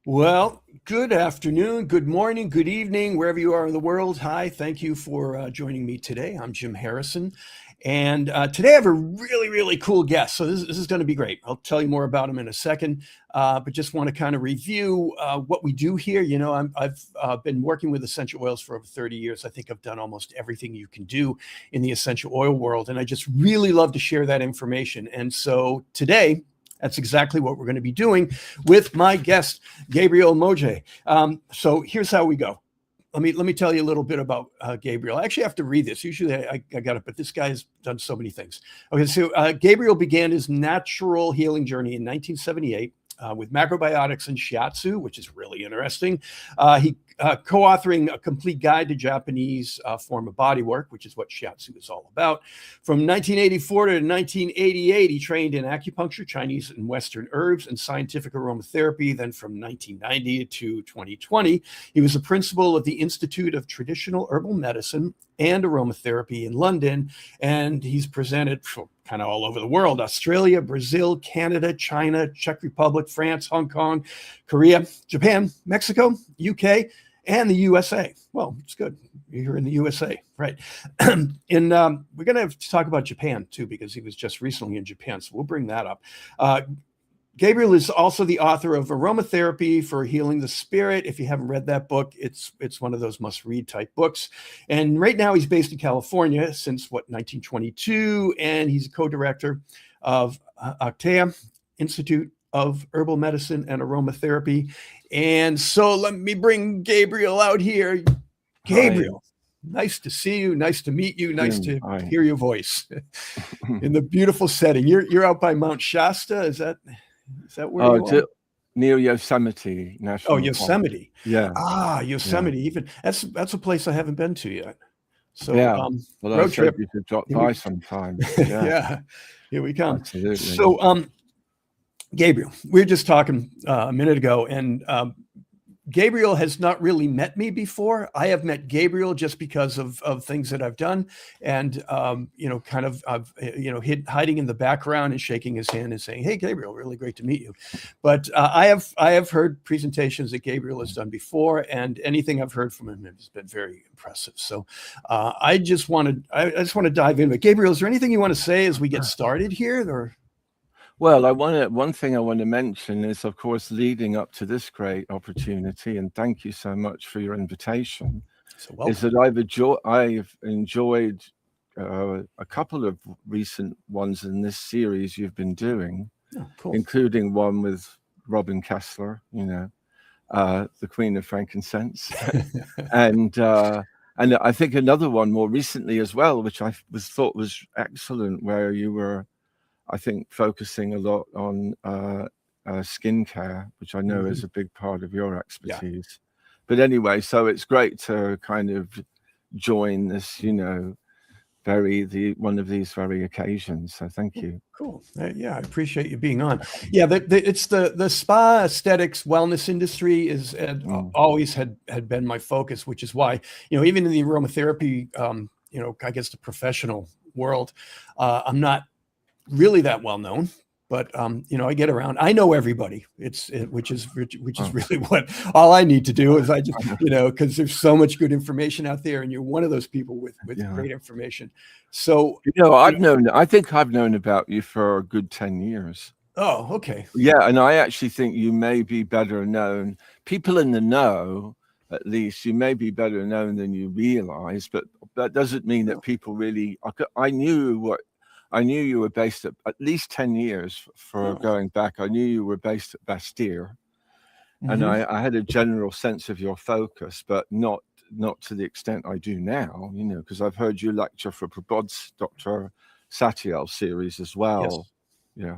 Well, good afternoon, good morning, good evening, wherever you are in the world. Hi, thank you for joining me today. I'm Jim Harrison, and today I have a really cool guest. So this is going to be great. I'll tell you more about him in a second, but just want to kind of review what we do here. I've been working with essential oils for over 30 years. I think I've done almost everything you can do in the essential oil world, and I just really love to share that information. And so today, that's exactly what we're going to be doing with my guest, Gabriel Mojay. So here's how we go. Let me tell you a little bit about Gabriel. I actually have to read this. Usually I got it, but this guy's done so many things. Okay, so Gabriel began his natural healing journey in 1978 with macrobiotics and shiatsu, which is really interesting. He co-authoring a complete guide to Japanese form of bodywork, which is what shiatsu is all about. From 1984 to 1988, he trained in acupuncture, Chinese and Western herbs, and scientific aromatherapy. Then from 1990 to 2020, he was the principal of the Institute of Traditional Herbal Medicine and Aromatherapy in London, and he's presented for kind of all over the world: Australia, Brazil, Canada, China, Czech Republic, France, Hong Kong, Korea, Japan, Mexico, UK, and the USA. Well, it's good. You're in the USA, right? And we're going to have to talk about Japan too, because he was just recently in Japan. So we'll bring that up. Gabriel is also the author of Aromatherapy for Healing the Spirit. If you haven't read that book, it's one of those must-read type books. And right now he's based in California since 1922, and he's a co-director of Actaea Institute of Herbal Medicine and Aromatherapy. And so let me bring Gabriel out here. Gabriel, nice to see you. Nice to meet you. Nice to hear your voice in the beautiful setting. You're out by Mount Shasta. Is that where you are? Near Yosemite National Park. Yosemite. Yeah. Yosemite. Yeah. Even that's a place I haven't been to yet. So well, road trip. You could drop by sometime. Yeah. Here we come. Absolutely. So Gabriel, we were just talking a minute ago, and Gabriel has not really met me before. I have met Gabriel just because of things that I've done, and hiding in the background and shaking his hand and saying, "Hey, Gabriel, really great to meet you." But I have heard presentations that Gabriel has done before, and anything I've heard from him has been very impressive. So I just want to dive in. But Gabriel, is there anything you want to say as we get started here, or? Well, one thing I want to mention is, of course, leading up to this great opportunity, and thank you so much for your invitation, is that I've enjoyed a couple of recent ones in this series you've been doing, including one with Robin Kessler, the Queen of Frankincense, and I think another one more recently as well, which I thought was excellent, where you were, I think, focusing a lot on skincare, which I know is a big part of your expertise. Yeah. But anyway, so it's great to kind of join this, one of these very occasions. So thank you. Cool. Yeah, I appreciate you being on. Yeah, it's the spa aesthetics wellness industry is always had been my focus, which is why, even in the aromatherapy, I guess the professional world, I'm not really that well known, but I get around. I know everybody. Which is really what all I need to do is I just because there's so much good information out there, and you're one of those people with great information. So I think I've known about you for a good 10 years. Oh, okay. Yeah, and I actually think you may be better known. People in the know, at least, you may be better known than you realize, but that doesn't mean that people really. I knew you were based at least 10 years going back. I knew you were based at Bastille, and I had a general sense of your focus, but not to the extent I do now, because I've heard you lecture for Prabodh's Dr. Satyal series as well. Yes.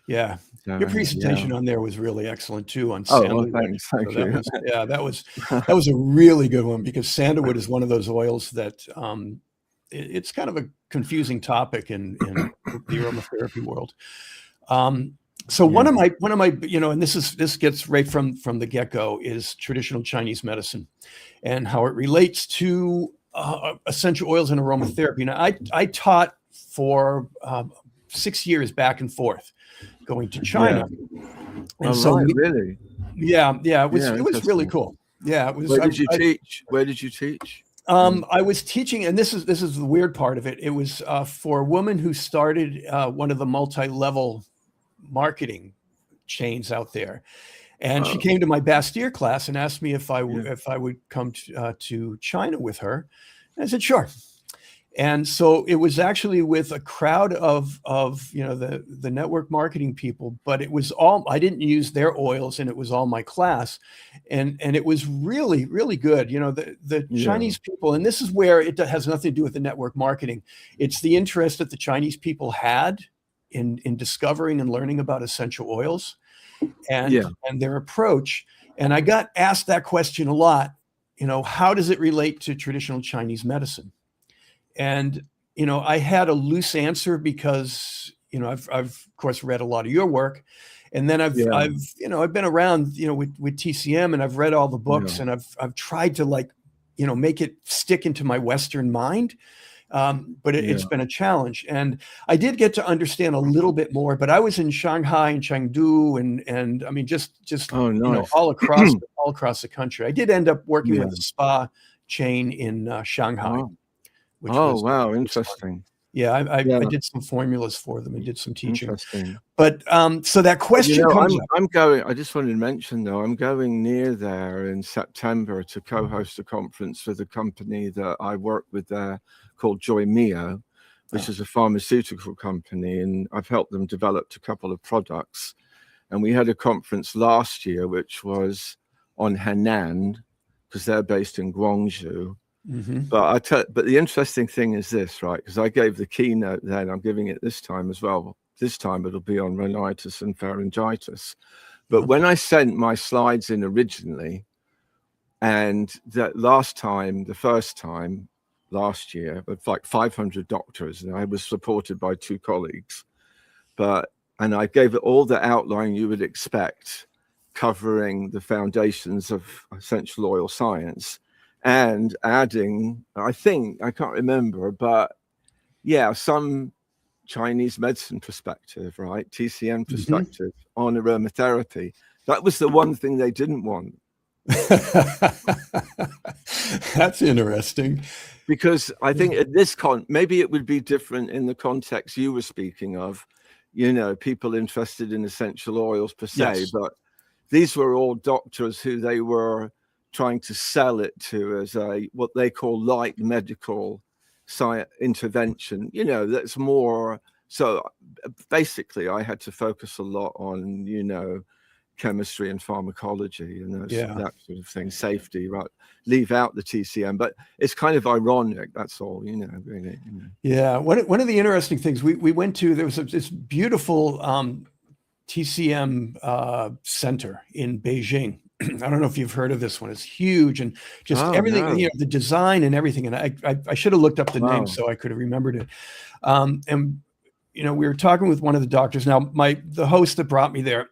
Yeah. Your presentation on there was really excellent too on sandalwood. Thanks. Thank you. That was a really good one, because sandalwood is one of those oils that it's kind of a confusing topic in the aromatherapy world. So one of my, and this gets right from the get-go, is traditional Chinese medicine and how it relates to essential oils and aromatherapy. Now, I taught for 6 years back and forth, going to China. And really? Yeah, it was really interesting. cool. Yeah, it was. Where did you teach? Where did you teach? I was teaching, and this is the weird part of it. It was for a woman who started one of the multi-level marketing chains out there, and she came to my Bastille class and asked me if I would come to China with her. And I said sure. And so it was actually with a crowd of the network marketing people, but it was all, I didn't use their oils, and it was all my class, and it was really, really good. The Chinese people, and this is where it has nothing to do with the network marketing. It's the interest that the Chinese people had in discovering and learning about essential oils, and their approach. And I got asked that question a lot. How does it relate to traditional Chinese medicine? And, I had a loose answer because, I've of course read a lot of your work, and then I've been around, with TCM, and I've read all the books, and I've tried to make it stick into my Western mind. But it's been a challenge, and I did get to understand a little bit more, but I was in Shanghai and Chengdu and I mean, just nice. all across the country. I did end up working with a spa chain in Shanghai. Wow. Which was, wow, interesting. Yeah, I did some formulas for them and did some teaching. Interesting. But so that question comes up. I'm going, I just wanted to mention though, I'm going near there in September to co-host a conference with a company that I work with there called Joy Mio, which is a pharmaceutical company, and I've helped them develop a couple of products. And we had a conference last year, which was on Henan, because they're based in Guangzhou. But the interesting thing is this, right? Because I gave the keynote then, I'm giving it this time as well. This time it'll be on rhinitis and pharyngitis. But when I sent my slides in originally, and that the first time last year, with like 500 doctors, and I was supported by 2 colleagues, and I gave it all the outline you would expect, covering the foundations of essential oil science, and adding, I can't remember, but some Chinese medicine perspective, right? TCM perspective on aromatherapy. That was the one thing they didn't want. That's interesting. Because I think at this maybe it would be different in the context you were speaking of, people interested in essential oils per se, but these were all doctors who they were trying to sell it to as what they call light medical science intervention, that's more. So basically I had to focus a lot on, chemistry and pharmacology and that sort of thing, safety, right? Leave out the TCM, but it's kind of ironic. That's all, really. Yeah. One of the interesting things we went to, there was this beautiful TCM center in Beijing. I don't know if you've heard of this one. It's huge, and just everything, the design and everything. And I should have looked up the name so I could have remembered it. And we were talking with one of the doctors. Now, the host that brought me there,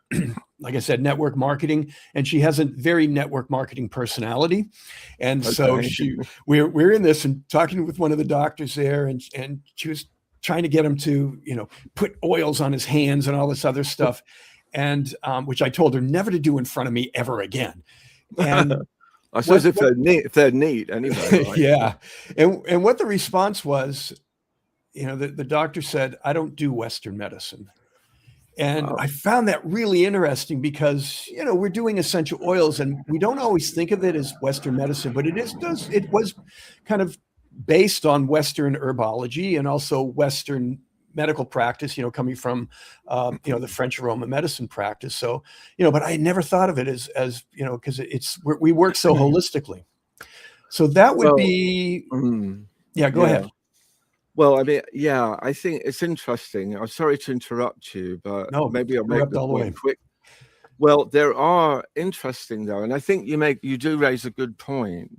like I said, network marketing, and she has a very network marketing personality. And so we're in this and talking with one of the doctors there, and she was trying to get him to, put oils on his hands and all this other stuff. And which I told her never to do in front of me ever again. And I suppose if they're neat anyway. Right? Yeah. And what the response was, the doctor said, "I don't do Western medicine." And I found that really interesting because, we're doing essential oils and we don't always think of it as Western medicine, but it was kind of based on Western herbology and also Western medical practice, coming from, the French aroma medicine practice. So, but I never thought of it as because we work so holistically. So that would be, go ahead. Well, I mean, I think it's interesting. I'm sorry to interrupt you, but maybe I'll make the point quick. Well, there are interesting though, and I think you do raise a good point,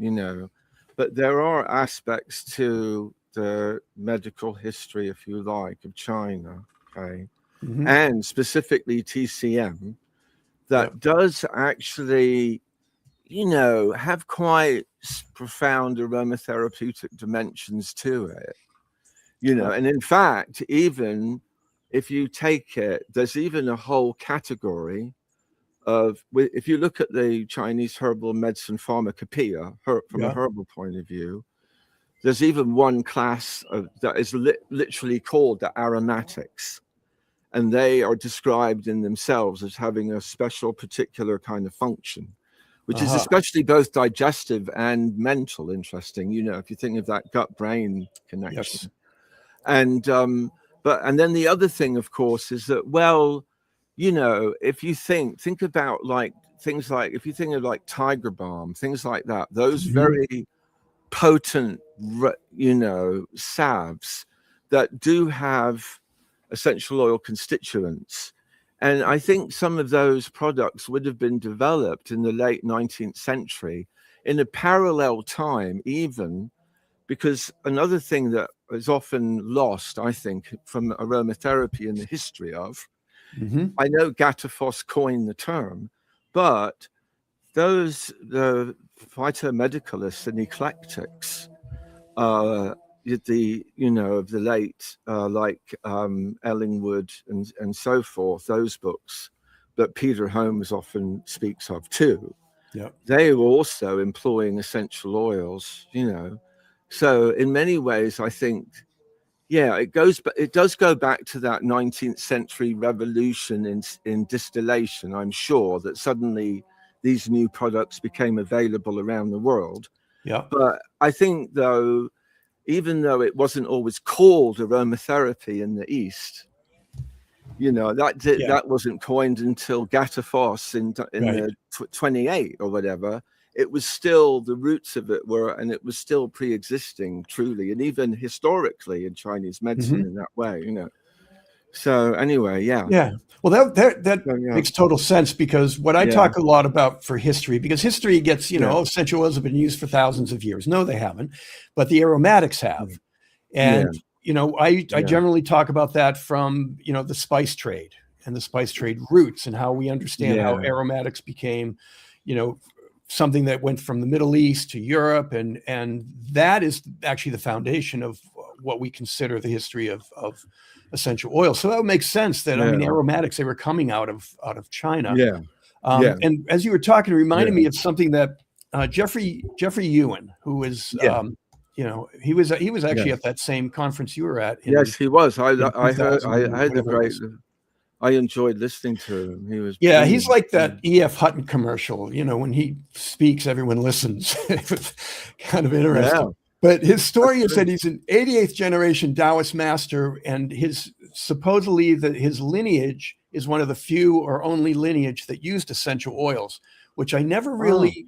but there are aspects to the medical history, if you like, of China, okay, and specifically TCM, that does actually, have quite profound aromatherapeutic dimensions to it. And in fact, even if you take it, there's even a whole category if you look at the Chinese herbal medicine pharmacopoeia from a herbal point of view, there's even one class that is literally called the aromatics, and they are described in themselves as having a special particular kind of function, which is especially both digestive and mental. Interesting, if you think of that gut-brain connection. Yes. And then the other thing, of course, is that, well, if you think about like things like, if you think of like tiger balm, things like that, those very potent, salves that do have essential oil constituents. And I think some of those products would have been developed in the late 19th century in a parallel time, even, because another thing that is often lost, I think, from aromatherapy in the history of, I know Gattefoss coined the term, but the phytomedicalists and eclectics, of the late, like Ellingwood and so forth, those books that Peter Holmes often speaks of too. They were also employing essential oils, So in many ways, I think, it does go back to that 19th century revolution in distillation. I'm sure that suddenly these new products became available around the world. But I think, though, even though it wasn't always called aromatherapy in the East, that wasn't coined until Gattefoss in the 28 or whatever. It was still, the roots of it were, and it was still pre-existing truly, and even historically in Chinese medicine in that way, So anyway, Well, that makes total sense, because what I talk a lot about for history, because history gets, essential oils have been used for thousands of years. No, they haven't, but the aromatics have. And, I generally talk about that from, the spice trade and the spice trade roots, and how we understand how aromatics became, something that went from the Middle East to Europe. And that is actually the foundation of what we consider the history of essential oil. So that makes sense that, aromatics, they were coming out of China. And as you were talking, it reminded me of something that Jeffrey Ewan, who is, he was actually at that same conference you were at. Yes, he was. I heard, I had the great, I enjoyed listening to him. He was brilliant. He's like that E.F. Hutton commercial. When he speaks, everyone listens. It was kind of interesting. But his story is that he's an 88th generation Taoist master, and supposedly his lineage is one of the few or only lineage that used essential oils, which I never really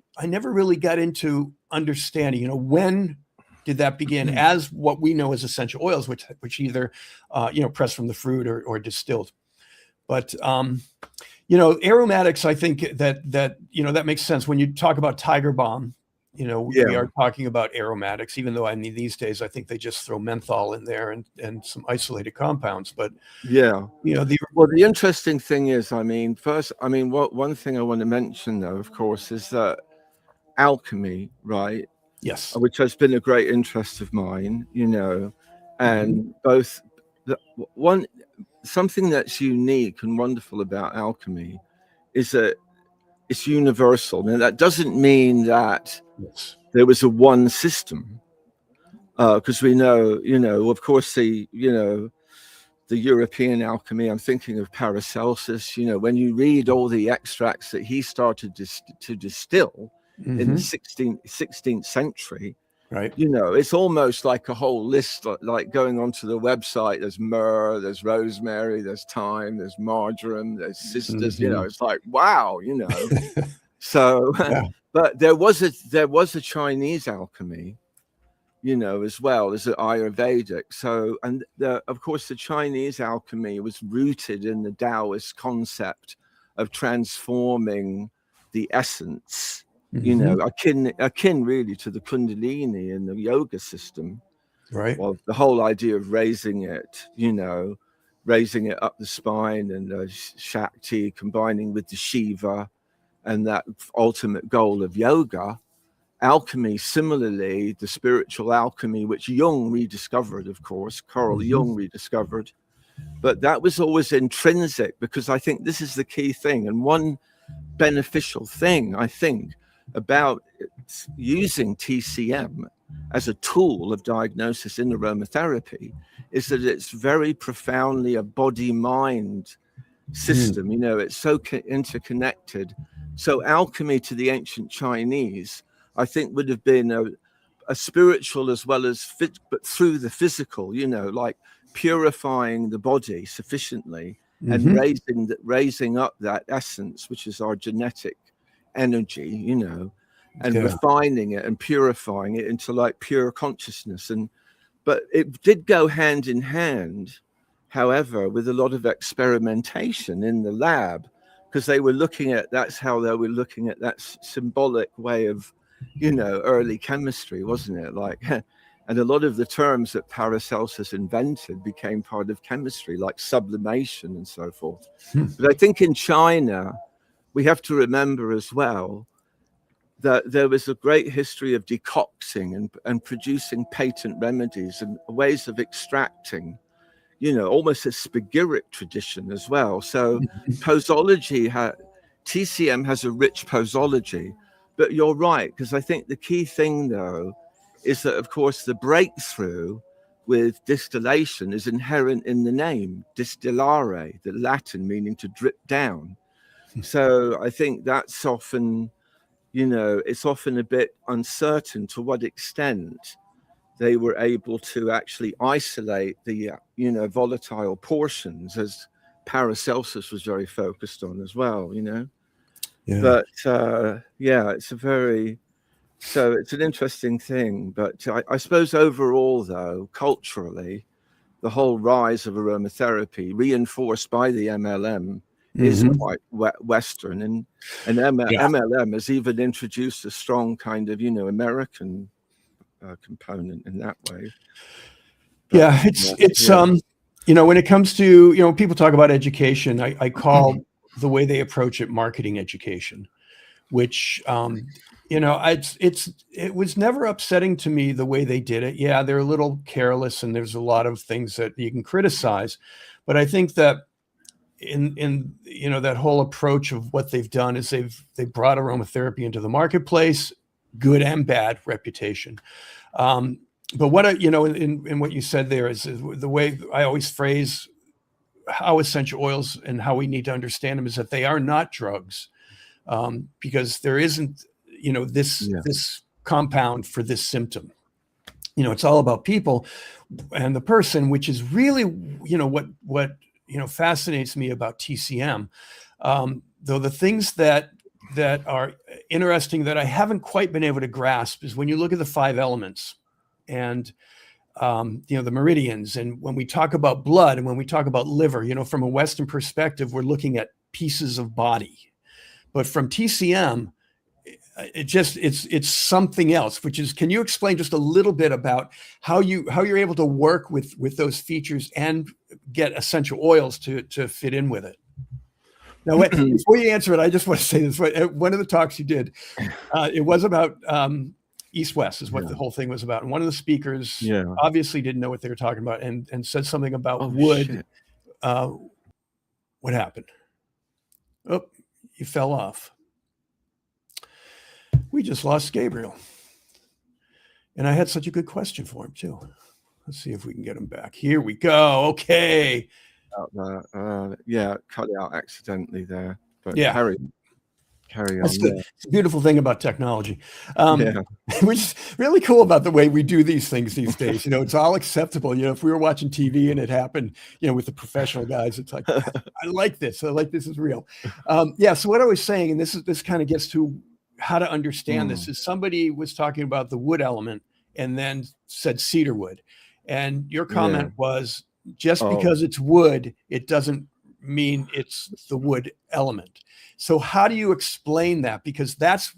got into understanding. When did that begin as what we know as essential oils, which either pressed from the fruit or distilled. But aromatics, I think that makes sense when you talk about tiger balm. We are talking about aromatics, even though these days I think they just throw menthol in there and some isolated compounds. But the interesting thing is, one thing I want to mention, though, of course, is that alchemy, right? Yes. Which has been a great interest of mine, and both something that's unique and wonderful about alchemy is that it's universal. Now, that doesn't mean that there was a one system, because we know, of course, the European alchemy, I'm thinking of Paracelsus, when you read all the extracts that he started to distill in the 16th century, right? It's almost like a whole list, like going onto the website. There's myrrh, there's rosemary, there's thyme, there's marjoram, there's sisters. It's like, wow, So, but there was a Chinese alchemy, as well as the Ayurvedic. So, and of course, the Chinese alchemy was rooted in the Taoist concept of transforming the essence. Akin really to the Kundalini in the yoga system, right? Well, the whole idea of raising it, raising it up the spine, and the Shakti combining with the Shiva, and that ultimate goal of yoga. Alchemy, similarly, the spiritual alchemy, which Jung rediscovered, of course, Carl Jung rediscovered, but that was always intrinsic, because I think this is the key thing. And one beneficial thing, I think, about using TCM as a tool of diagnosis in aromatherapy is that it's very profoundly a body-mind system. You know, it's so interconnected. So alchemy to the ancient Chinese, I think, would have been a spiritual as well as but through the physical, you know, like purifying the body sufficiently and raising up that essence, which is our genetic energy, you know, and refining it and purifying it into like pure consciousness. But it did go hand in hand, however, with a lot of experimentation in the lab, because they were looking at, that's how they were looking at that symbolic way of, you know, early chemistry, wasn't it? Like, and a lot of the terms that Paracelsus invented became part of chemistry, like sublimation and so forth. But I think in China, we have to remember as well that there was a great history of decocting and producing patent remedies and ways of extracting, you know, almost a spagyric tradition as well. So posology, TCM has a rich posology, but you're right, because I think the key thing though is that, of course, the breakthrough with distillation is inherent in the name, distillare, the Latin meaning to drip down. So I think that's often, you know, it's often a bit uncertain to what extent they were able to actually isolate the, you know, volatile portions, as Paracelsus was very focused on as well, you know. But it's it's an interesting thing. But I suppose overall, though, culturally, the whole rise of aromatherapy, reinforced by the MLM, is quite Western, and MLM has even introduced a strong kind of, you know, American component in that way. But, it's you know, when it comes to, you know, people talk about education, I call the way they approach it marketing education, which you know, it was never upsetting to me the way they did it. Yeah, they're a little careless and there's a lot of things that you can criticize, but I think that in you know, that whole approach of what they've done is they've brought aromatherapy into the marketplace, good and bad reputation. But what you know, in what you said there is the way I always phrase how essential oils and how we need to understand them is that they are not drugs, because there isn't, you know, this compound for this symptom. You know, it's all about people and the person, which is really, you know, what you know fascinates me about TCM. Though the things that are interesting that I haven't quite been able to grasp is when you look at the 5 elements and you know, the meridians, and when we talk about blood and when we talk about liver, you know, from a Western perspective, we're looking at pieces of body, but from TCM, it's something else, which is, can you explain just a little bit about how you're able to work with those features and get essential oils to fit in with it? Now, before you answer it, I just want to say this. One of the talks you did, it was about East-West is what the whole thing was about. And one of the speakers obviously didn't know what they were talking about and said something about wood. What happened? Oh, you fell off. We just lost Gabriel. And I had such a good question for him too. Let's see if we can get him back. Here we go. Okay. Cut it out accidentally there. But carry on. That's it's a beautiful thing about technology. Which is really cool about the way we do these things these days. You know, it's all acceptable. You know, if we were watching TV and it happened, you know, with the professional guys, it's like, I like this. I like this is real. So what I was saying, and this kind of gets to how to understand this, is somebody was talking about the wood element and then said cedar wood. And your comment was, just because it's wood, it doesn't mean it's the wood element. So how do you explain that? Because that's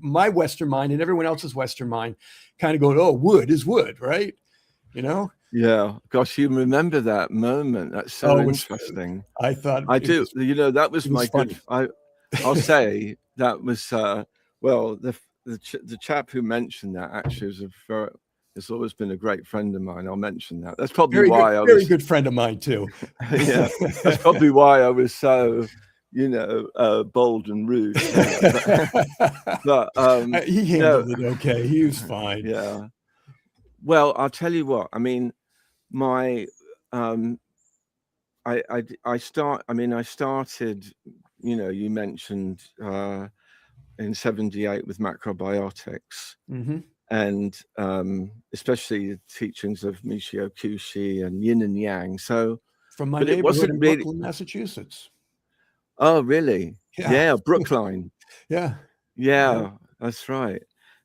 my Western mind and everyone else's Western mind kind of going, oh, wood is wood, right? You know? Yeah. Gosh, you remember that moment. That's so interesting. I thought I do. You know, that was my good. I'll say that was the chap who mentioned that actually was has always been a great friend of mine. I'll mention that. That's probably why I was a very good friend of mine too. Yeah, that's probably why I was so bold and rude. But he handled it okay. He was fine. Yeah. Well, I'll tell you what. I mean, my I started. You mentioned in '78 with macrobiotics. And especially the teachings of Michio Kushi and yin and yang. So, from my but it neighborhood wasn't in really. Brooklyn, Massachusetts. Oh, really? Yeah. Brookline. Yeah, that's right.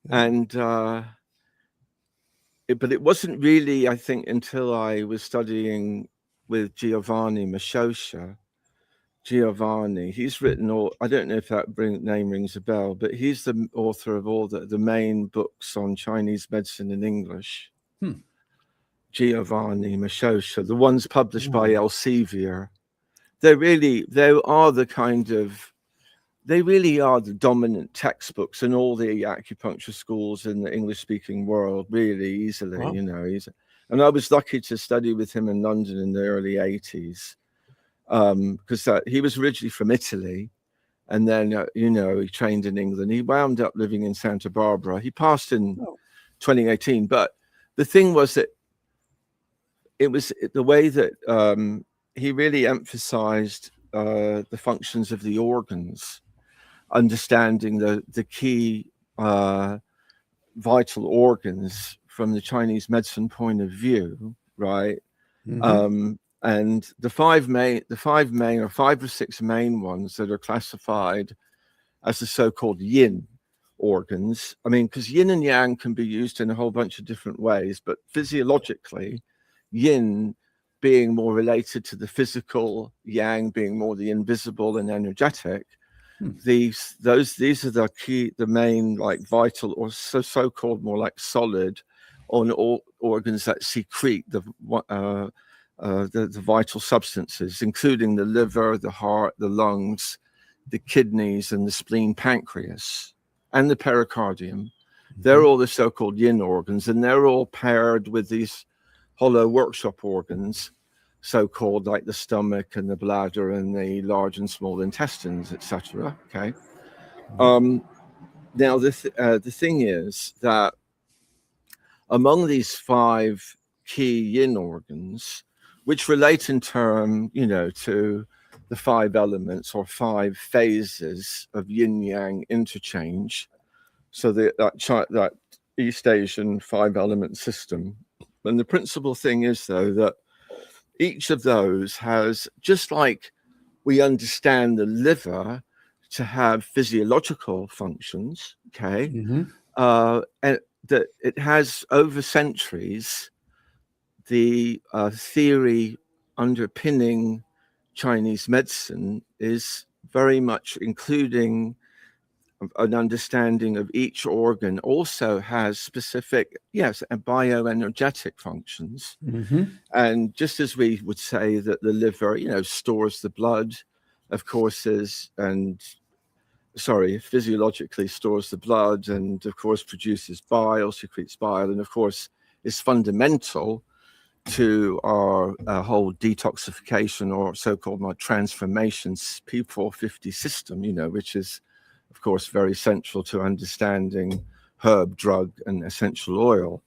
yeah. And but it wasn't really, I think, until I was studying with Giovanni Mashosha. Giovanni, he's written all. I don't know if that name rings a bell, but he's the author of all the main books on Chinese medicine in English. Giovanni Mashosha, the ones published by Elsevier, they really are the dominant textbooks in all the acupuncture schools in the English-speaking world, really easily. Wow. And I was lucky to study with him in London in the early '80s, because he was originally from Italy, and then he trained in England. He wound up living in Santa Barbara. He passed in 2018, but the thing was that it was the way that he really emphasized the functions of the organs, understanding the key vital organs from the Chinese medicine point of view, right? And the five or five or six main ones that are classified as the so-called yin organs. I mean, because yin and yang can be used in a whole bunch of different ways, but physiologically, yin being more related to the physical, yang being more the invisible and energetic. These are the main, like, vital or so-called more like solid on all organs that secrete the vital substances, including the liver, the heart, the lungs, the kidneys, and the spleen, pancreas, and the pericardium. They're all the so-called yin organs, and they're all paired with these hollow workshop organs, so-called, like the stomach and the bladder and the large and small intestines, etc. Okay. Now, the thing is that among these five key yin organs, which relate in turn, to the five elements or five phases of yin yang interchange, so that East Asian five element system. And the principal thing is, though, that each of those has, just like we understand the liver to have physiological functions, okay, and that it has over centuries, the theory underpinning Chinese medicine is very much including an understanding of each organ also has specific, bioenergetic functions. And just as we would say that the liver, stores the blood, of course, physiologically stores the blood, and of course produces bile, secretes bile, and of course is fundamental to our whole detoxification or so-called transformation P450 system, which is, of course, very central to understanding herb, drug, and essential oil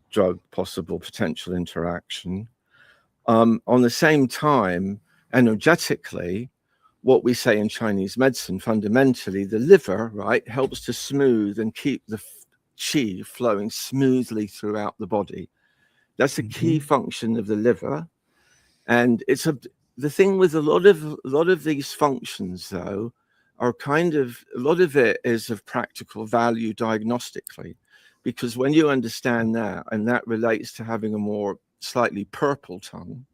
drug possible potential interaction. On the same time, energetically, what we say in Chinese medicine, fundamentally, the liver, right, helps to smooth and keep the qi flowing smoothly throughout the body. That's a key function of the liver. And the thing with a lot of these functions, though, are a lot of it is of practical value diagnostically, because when you understand that, and that relates to having a more slightly purple tongue,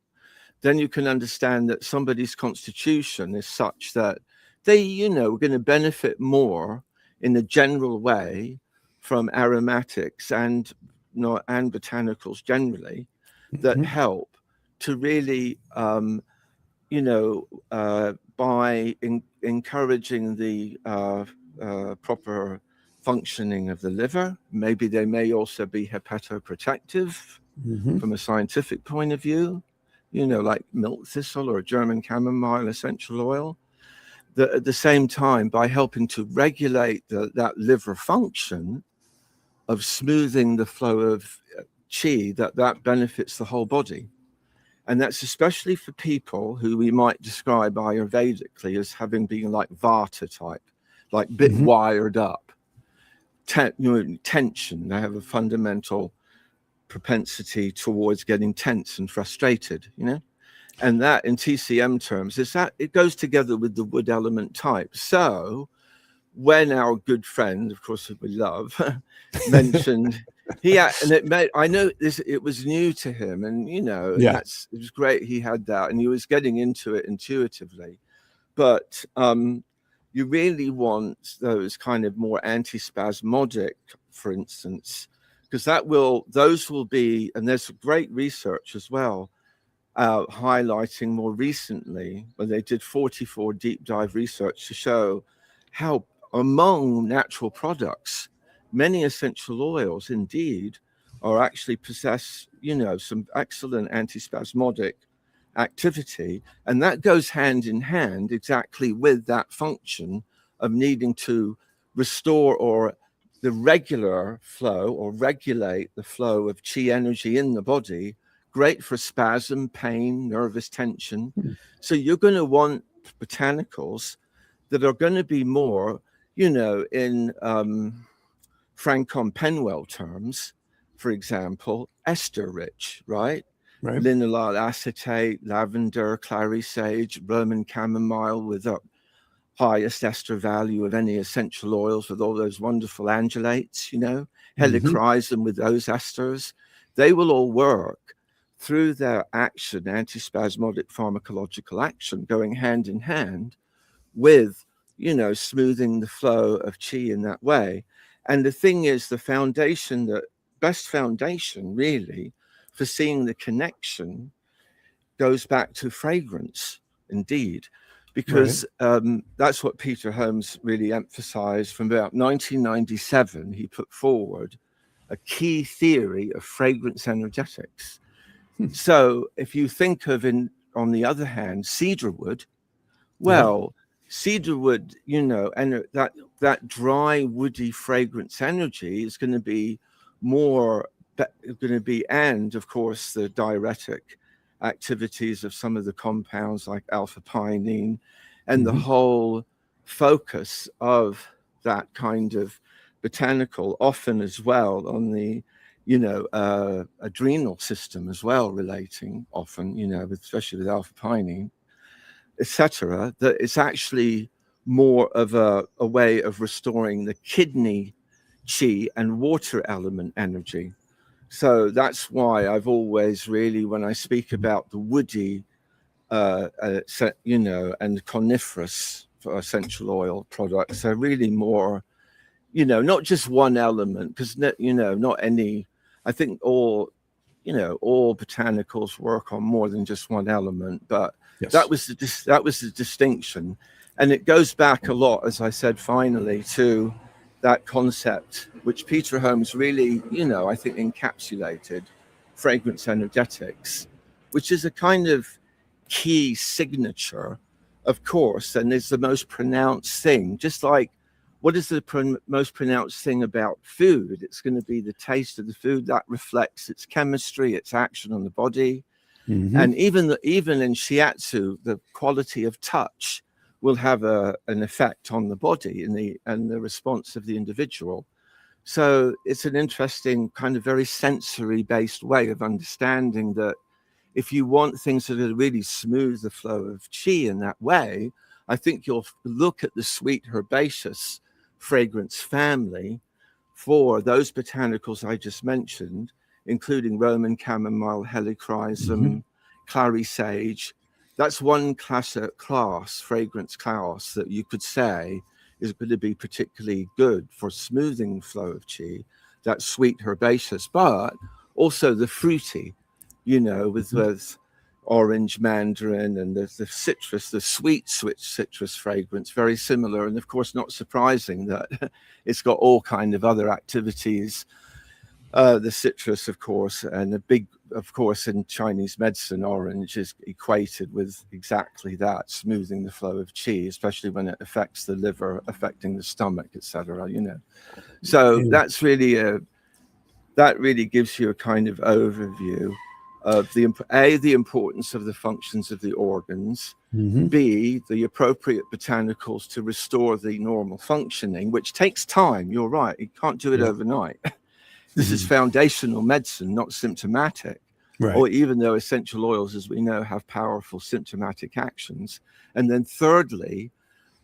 then you can understand that somebody's constitution is such that they, are going to benefit more in a general way from aromatics and botanicals generally that help to really, by encouraging the proper functioning of the liver. Maybe they may also be hepatoprotective from a scientific point of view, like milk thistle or German chamomile essential oil. that at the same time, by helping to regulate that liver function of smoothing the flow of qi, that benefits the whole body. And that's especially for people who we might describe Ayurvedically as having been like Vata type, like a bit wired up, tension. They have a fundamental propensity towards getting tense and frustrated, and that in TCM terms is that it goes together with the wood element type. So when our good friend, of course, who we love, mentioned I know this, it was new to him, and it was great he had that, and he was getting into it intuitively. But you really want those kind of more antispasmodic, for instance, because those will be, and there's great research as well, highlighting more recently when they did 44 deep dive research to show how among natural products, many essential oils indeed are actually possess, some excellent antispasmodic activity. And that goes hand in hand exactly with that function of needing to restore or the regular flow or regulate the flow of qi energy in the body. Great for spasm, pain, nervous tension. So you're going to want botanicals that are going to be more, in Francom Penwell terms, for example, ester rich, right? Linalool acetate, lavender, clary sage, Roman chamomile with the highest ester value of any essential oils, with all those wonderful angelates, helichrysum with those esters. They will all work through their action, antispasmodic pharmacological action, going hand in hand with, smoothing the flow of qi in that way. And the thing is, the best foundation really for seeing the connection goes back to fragrance, indeed, because that's what Peter Holmes really emphasized from about 1997. He put forward a key theory of fragrance energetics. So if you think of, on the other hand, cedarwood, cedarwood, and that dry, woody fragrance energy is going to be and of course the diuretic activities of some of the compounds like alpha pinene, and the whole focus of that kind of botanical, often as well on the adrenal system as well, relating often, especially with alpha pinene, etc., that it's actually more of a way of restoring the kidney qi and water element energy. So that's why I've always really, when I speak about the woody, and coniferous essential oil products, they're really more, not just one element, because, not any, I think all botanicals work on more than just one element, but that was the distinction. And it goes back a lot, as I said, finally, to that concept, which Peter Holmes really, I think encapsulated, fragrance energetics, which is a kind of key signature, of course, and is the most pronounced thing. Just like, what is the most pronounced thing about food? It's going to be the taste of the food that reflects its chemistry, its action on the body. And even in shiatsu, the quality of touch will have an effect on the body and the response of the individual. So it's an interesting kind of very sensory-based way of understanding that if you want things that are really smooth the flow of qi in that way, I think you'll look at the sweet herbaceous fragrance family for those botanicals I just mentioned, including Roman chamomile, helichrysum, clary sage. That's one fragrance class that you could say is going to be particularly good for smoothing the flow of qi, that sweet herbaceous, but also the fruity, with orange, mandarin, and the citrus, the sweet citrus fragrance, very similar. And of course, not surprising that it's got all kind of other activities the citrus, of course, and the big, of course, in Chinese medicine, orange is equated with exactly that, smoothing the flow of qi, especially when it affects the liver, affecting the stomach, etc. You know, so that's really that really gives you a kind of overview of the importance of the functions of the organs, B, the appropriate botanicals to restore the normal functioning, which takes time. You're right, you can't do it overnight. This is foundational medicine, not symptomatic. Right. Or even though essential oils, as we know, have powerful symptomatic actions. And then thirdly,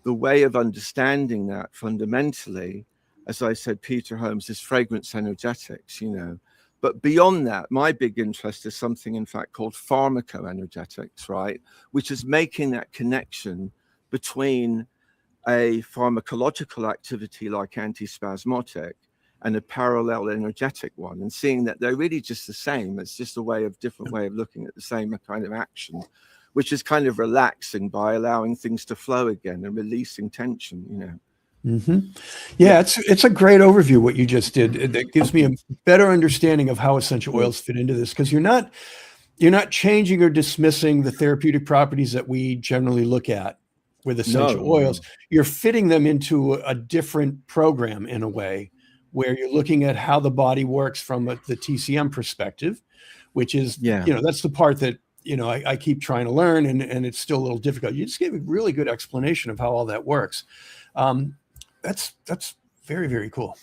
the way of understanding that fundamentally, as I said, Peter Holmes, is fragrance energetics, you know. But beyond that, my big interest is something, in fact, called pharmacoenergetics, right? Which is making that connection between a pharmacological activity like antispasmodic and a parallel energetic one, and seeing that they're really just the same. It's just a different way of looking at the same kind of action, which is kind of relaxing by allowing things to flow again and releasing tension, you know. Yeah, it's a great overview what you just did. That gives me a better understanding of how essential oils fit into this, because you're not changing or dismissing the therapeutic properties that we generally look at with essential oils. You're fitting them into a different program in a way where you're looking at how the body works from the TCM perspective, which is, that's the part that, I keep trying to learn, and it's still a little difficult. You just gave a really good explanation of how all that works. That's very, very cool.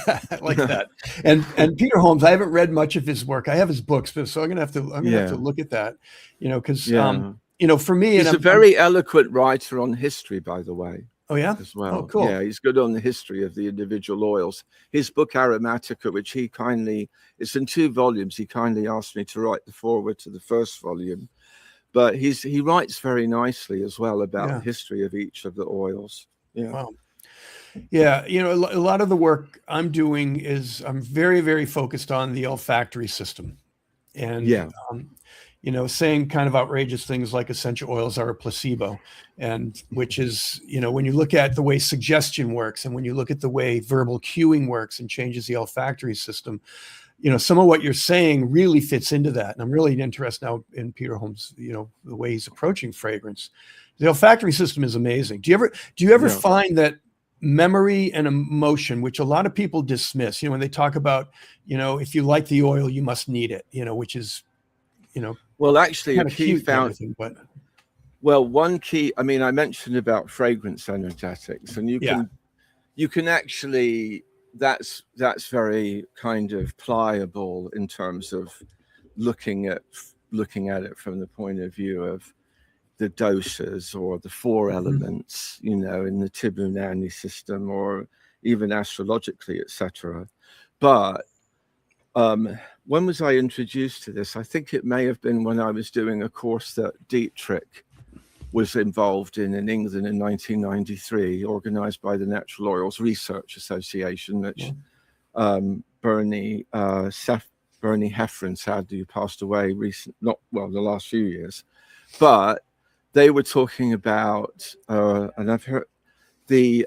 I like that. And Peter Holmes, I haven't read much of his work. I have his books, so I'm gonna have to look at that. Because for me, he's a very eloquent writer on history, by the way. Oh yeah, as well. Oh, cool. Yeah, he's good on the history of the individual oils. His book Aromatica, which it's in 2 volumes. He kindly asked me to write the foreword to the first volume, but he writes very nicely as well about the history of each of the oils. Yeah. Wow. Yeah, a lot of the work I'm doing is I'm very, very focused on the olfactory system, and saying kind of outrageous things like essential oils are a placebo, and which is, when you look at the way suggestion works, and when you look at the way verbal cueing works and changes the olfactory system, some of what you're saying really fits into that. And I'm really interested now in Peter Holmes, the way he's approaching fragrance. The olfactory system is amazing. Do you ever find that memory and emotion, which a lot of people dismiss, when they talk about, if you like the oil, you must need it, which is, well, actually, kind of cute and everything, but one key, I mean, I mentioned about fragrance energetics, and you can actually, that's very kind of pliable in terms of looking at it from the point of view of the doshas or the 4 elements, in the Tibunani system, or even astrologically, etc. But when was I introduced to this? I think it may have been when I was doing a course that Dietrich was involved in England in 1993, organized by the Natural Oils Research Association, which Bernie Heffron sadly passed away the last few years. But they were talking about, and I've heard the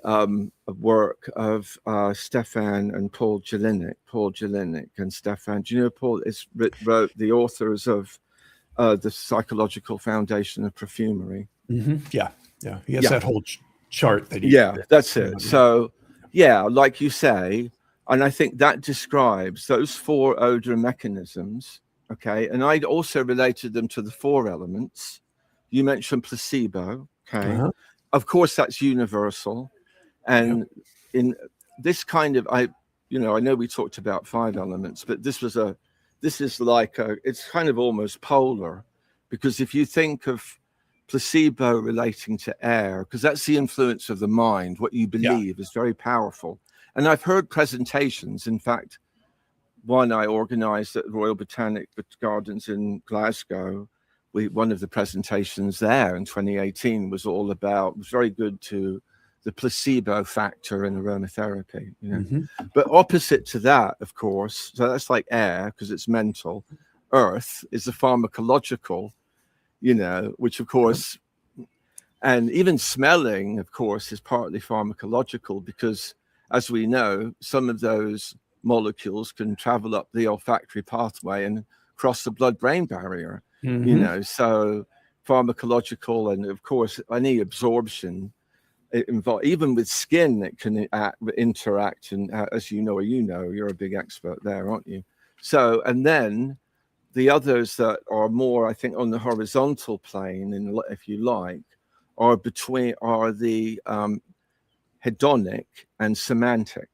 work of Stefan and Paul Jellinek and Stefan. Do you know Paul wrote the authors of the Psychological Foundation of Perfumery? Yeah. He has that whole chart that he. Yeah, that's it. So, like you say, and I think that describes those 4 odor mechanisms. Okay, and I'd also related them to the 4 elements. You mentioned placebo. Okay. Of course, that's universal. And in this kind of, I know we talked about 5 elements, but it's kind of almost polar, because if you think of placebo relating to air, because that's the influence of the mind, what you believe is very powerful. And I've heard presentations, in fact, one I organized at the Royal Botanic Gardens in Glasgow. One of the presentations there in 2018 was very good to the placebo factor in aromatherapy. But opposite to that, of course, so that's like air because it's mental. Earth is the pharmacological, which of course, and even smelling, of course, is partly pharmacological, because as we know, some of those molecules can travel up the olfactory pathway and cross the blood-brain barrier. You know, so pharmacological, and of course any absorption, even with skin, it can interact. And as you know, you're a big expert there, aren't you? So, and then the others that are more, I think, on the horizontal plane, and if you like, are the hedonic and semantic.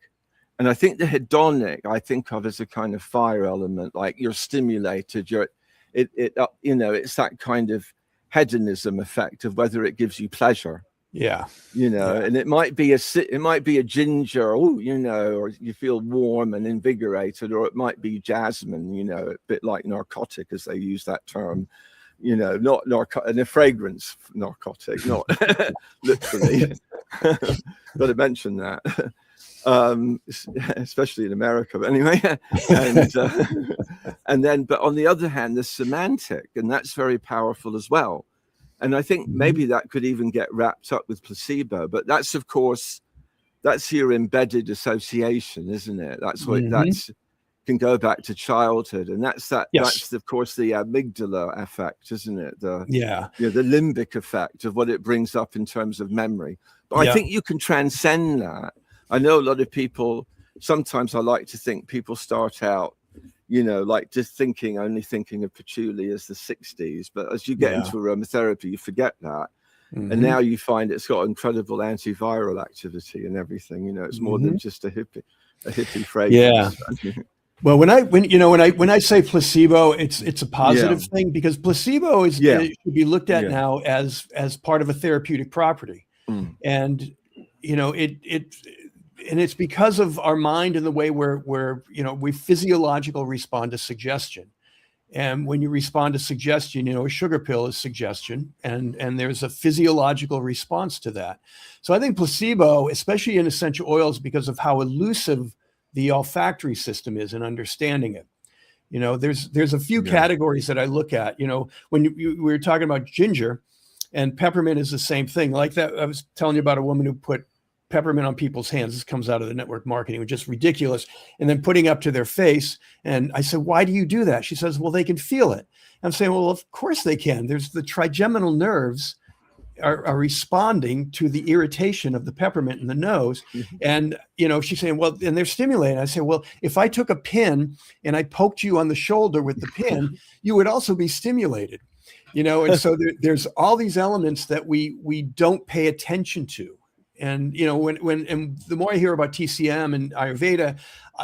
And I think the hedonic I think of as a kind of fire element, like you're stimulated, it's that kind of hedonism effect of whether it gives you pleasure. Yeah. You know, and it might be a ginger, or you feel warm and invigorated, or it might be jasmine, you know, a bit like narcotic, as they use that term, you know, not and a fragrance narcotic, not literally. Got to mention that. Especially in America, but anyway, and then, but on the other hand, the semantic, and that's very powerful as well. And I think maybe that could even get wrapped up with placebo, but that's, of course, that's your embedded association, isn't it? That's what can go back to childhood, and that's of course the amygdala effect, isn't it? The limbic effect of what it brings up in terms of memory. But I think you can transcend that. I know a lot of people, sometimes I like to think people start out, you know, like just only thinking of patchouli as the 60s. But as you get into aromatherapy, you forget that. And now you find it's got incredible antiviral activity and everything. You know, it's more than just a hippie fragrance. Yeah. Well, when I say placebo, it's a positive thing, because placebo it should be looked at now as part of a therapeutic property. And, you know, and it's because of our mind and the way we physiological respond to suggestion. And when you respond to suggestion, you know, a sugar pill is suggestion, and there's a physiological response to that. So I think placebo, especially in essential oils, because of how elusive the olfactory system is in understanding it. You know, there's a few categories that I look at. You know, when we were talking about ginger, and peppermint is the same thing. Like that, I was telling you about a woman who put peppermint on people's hands. This comes out of the network marketing, which is just ridiculous. And then putting up to their face. And I said, why do you do that? She says, well, they can feel it. I'm saying, well, of course they can. There's the trigeminal nerves are responding to the irritation of the peppermint in the nose. And, you know, she's saying, well, and they're stimulating. I say, well, if I took a pin and I poked you on the shoulder with the pin, you would also be stimulated, you know? And so there's all these elements that we don't pay attention to. And, you know, and the more I hear about TCM and Ayurveda,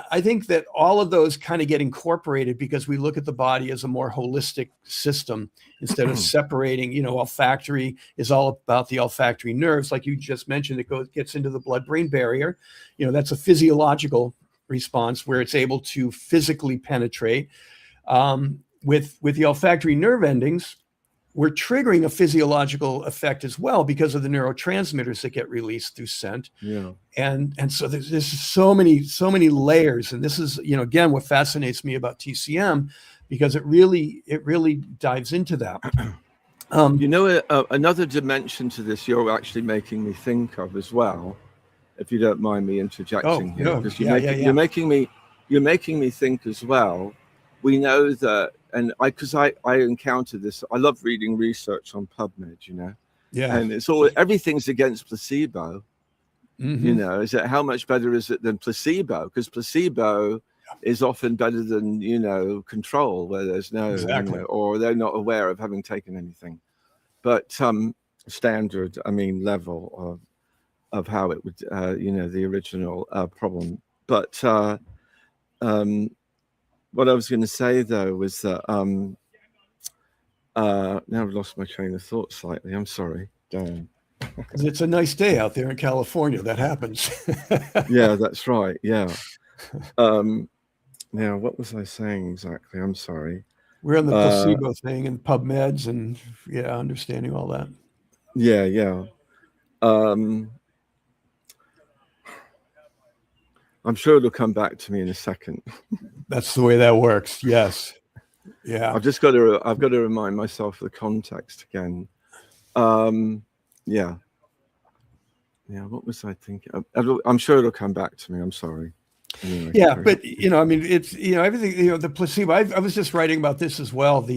I think that all of those kind of get incorporated because we look at the body as a more holistic system instead of separating. You know, olfactory is all about the olfactory nerves. Like you just mentioned, it gets into the blood-brain barrier. You know, that's a physiological response where it's able to physically penetrate. With the olfactory nerve endings, we're triggering a physiological effect as well because of the neurotransmitters that get released through scent. Yeah. And so there's so many layers. And this is, you know, again, what fascinates me about TCM, because it really dives into that. You know, another dimension to this you're actually making me think of as well, if you don't mind me interjecting here, because you're making me think as well. We know that, and because I encountered this, I love reading research on PubMed, you know, and it's all, everything's against placebo. You know, is it, how much better is it than placebo? Because placebo is often better than, you know, control, where there's no, you know, or they're not aware of having taken anything. But standard, I mean, level of how it would, you know, the original problem. But what I was going to say, though, was that now I've lost my train of thought slightly. I'm sorry. Darn. Because it's a nice day out there in California. That happens. Yeah, that's right. Yeah. Now, what was I saying exactly? I'm sorry. We're on the placebo thing and PubMeds and understanding all that. Yeah. I'm sure it'll come back to me in a second. That's the way that works. Yes. Yeah. I've got to remind myself of the context again. Yeah. What was I thinking? I'm sure it'll come back to me. I'm sorry. Anyway, Yeah, but I mean, it's everything. The placebo. I was just writing about this as well.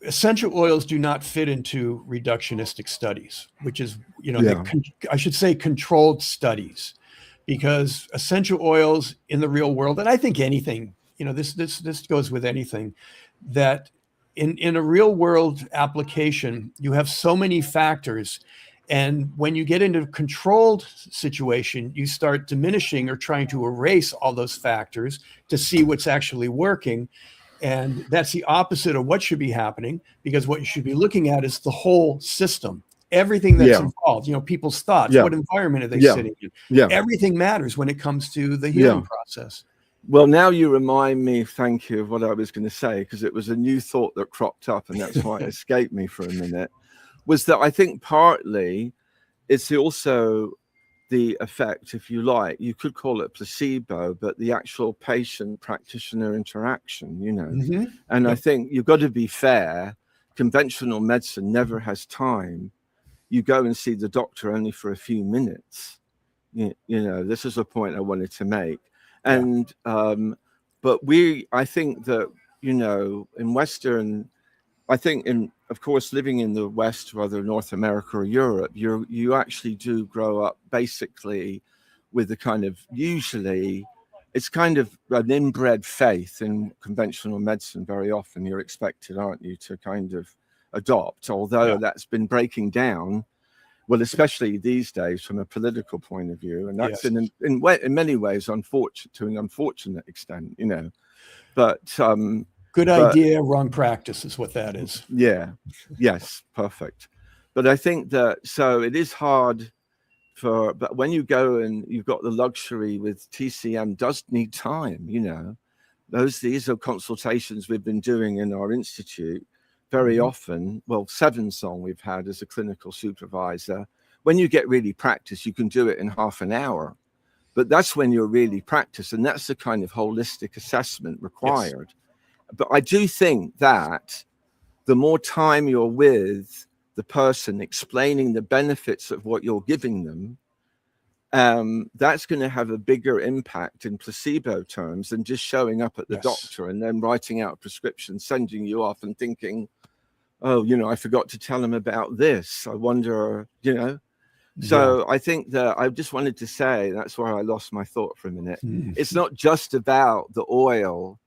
Essential oils do not fit into reductionistic studies, which is I should say controlled studies, because essential oils in the real world, and I think anything, this goes with anything, that in a real world application, you have so many factors. And when you get into a controlled situation, you start diminishing or trying to erase all those factors to see what's actually working. And that's the opposite of what should be happening, because what you should be looking at is the whole system, everything that's involved, people's thoughts, what environment are they sitting in? Everything matters when it comes to the healing process. Well, now you remind me, thank you, of what I was going to say, because it was a new thought that cropped up, and that's why it escaped me for a minute, was that I think partly it's also the effect, if you like, you could call it placebo, but the actual patient-practitioner interaction, And I think you've got to be fair. Conventional medicine never has time. You go and see the doctor only for a few minutes. This is a point I wanted to make. And but I think that in Western, I think of course, living in the West, whether North America or Europe, you actually do grow up basically with the kind of, usually it's kind of an inbred faith in conventional medicine. Very often you're expected, aren't you, to kind of adopt, although that's been breaking down. Well, especially these days from a political point of view, and that's in many ways to an unfortunate extent, But good idea, wrong practice is what that is. Yeah. Yes. Perfect. But I think that so it is hard but when you go and you've got the luxury with TCM, does need time. These are consultations we've been doing in our institute. Very often, well, 7 song we've had as a clinical supervisor. When you get really practice, you can do it in half an hour. But that's when you're really practiced, and that's the kind of holistic assessment required. Yes. But I do think that the more time you're with the person, explaining the benefits of what you're giving them, that's going to have a bigger impact in placebo terms than just showing up at the doctor and then writing out a prescription, sending you off and thinking, oh, I forgot to tell him about this. I wonder, So I think that I just wanted to say, that's where I lost my thought for a minute. It's not just about the oil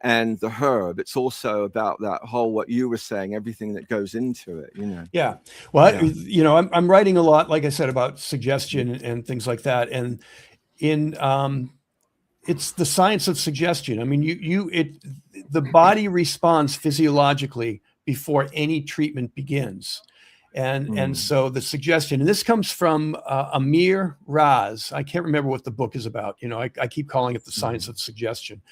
and the herb. It's also about that whole, what you were saying, everything that goes into it, Yeah. Well, I'm writing a lot, like I said, about suggestion and things like that. And it's the science of suggestion. I mean, the body responds physiologically before any treatment begins. And so the suggestion, and this comes from Amir Raz. I can't remember what the book is about. I keep calling it the science of suggestion,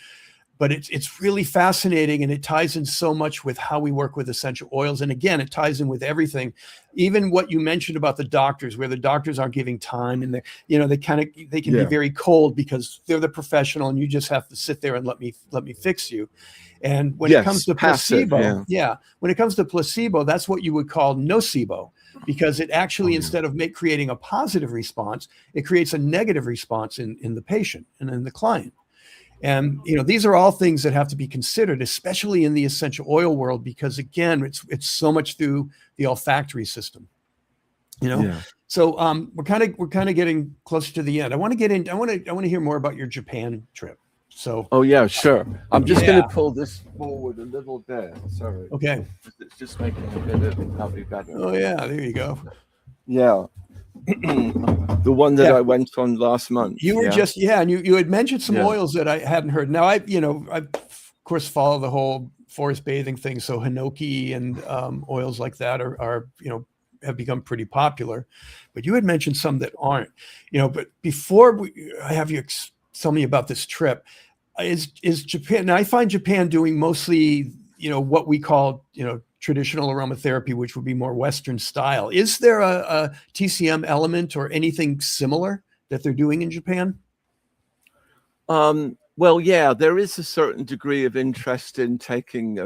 but it's really fascinating, and it ties in so much with how we work with essential oils. And again, it ties in with everything, even what you mentioned about the doctors, where the doctors aren't giving time, and they can be very cold because they're the professional, and you just have to sit there and let me fix you. And when it comes to placebo, when it comes to placebo, that's what you would call nocebo, because it actually, instead of creating a positive response, it creates a negative response in the patient and in the client. And these are all things that have to be considered, especially in the essential oil world, because again, it's so much through the olfactory system. So we're kind of getting closer to the end. I want to hear more about your Japan trip. So sure. I'm just going to pull this forward a little bit. Sorry. Okay. It's just making a bit of probably better. Oh yeah, there you go. Yeah. The one that I went on last month. You were and you had mentioned some oils that I hadn't heard. Now I of course follow the whole forest bathing thing. So hinoki and oils like that are have become pretty popular, but you had mentioned some that aren't. But before I have you tell me about this trip, is Japan. Now I find Japan doing mostly what we call traditional aromatherapy, which would be more Western style. Is there a TCM element or anything similar that they're doing in Japan? Well, yeah, there is a certain degree of interest in taking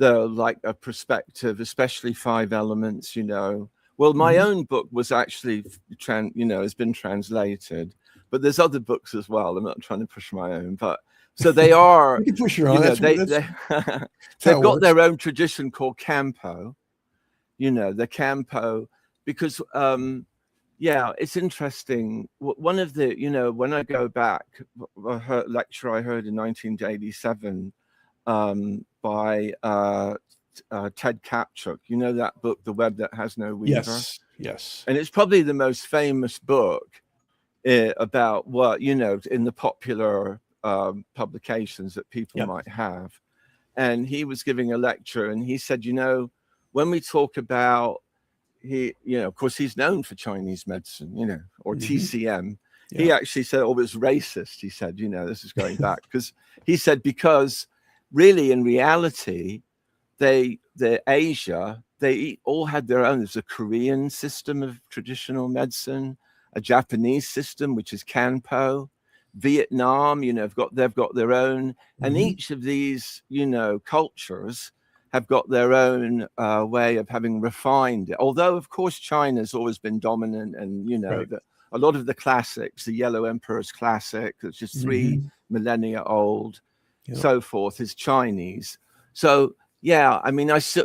a perspective, especially 5 elements, Well, my own book was actually, has been translated, but there's other books as well. I'm not trying to push my own, but so they are, you can push your own. they've got their own tradition called Campo, the Campo, because, it's interesting. One of the, when I go back, a lecture I heard in 1987 by Ted Kapchuk, that book, The Web That Has No Weaver? Yes. And it's probably the most famous book about what, in the popular publications that people might have. And he was giving a lecture and he said, when we talk about, of course, he's known for Chinese medicine, or TCM. He actually said, it was racist. He said, this is going back because he said, because really in reality, Asia, they all had their own. There's a Korean system of traditional medicine, a Japanese system, which is Kanpo, Vietnam, they've got their own. And each of these, cultures have got their own way of having refined it. Although, of course, China's always been dominant and, a lot of the classics, the Yellow Emperor's classic, which is 3 millennia old, so forth, is Chinese. So,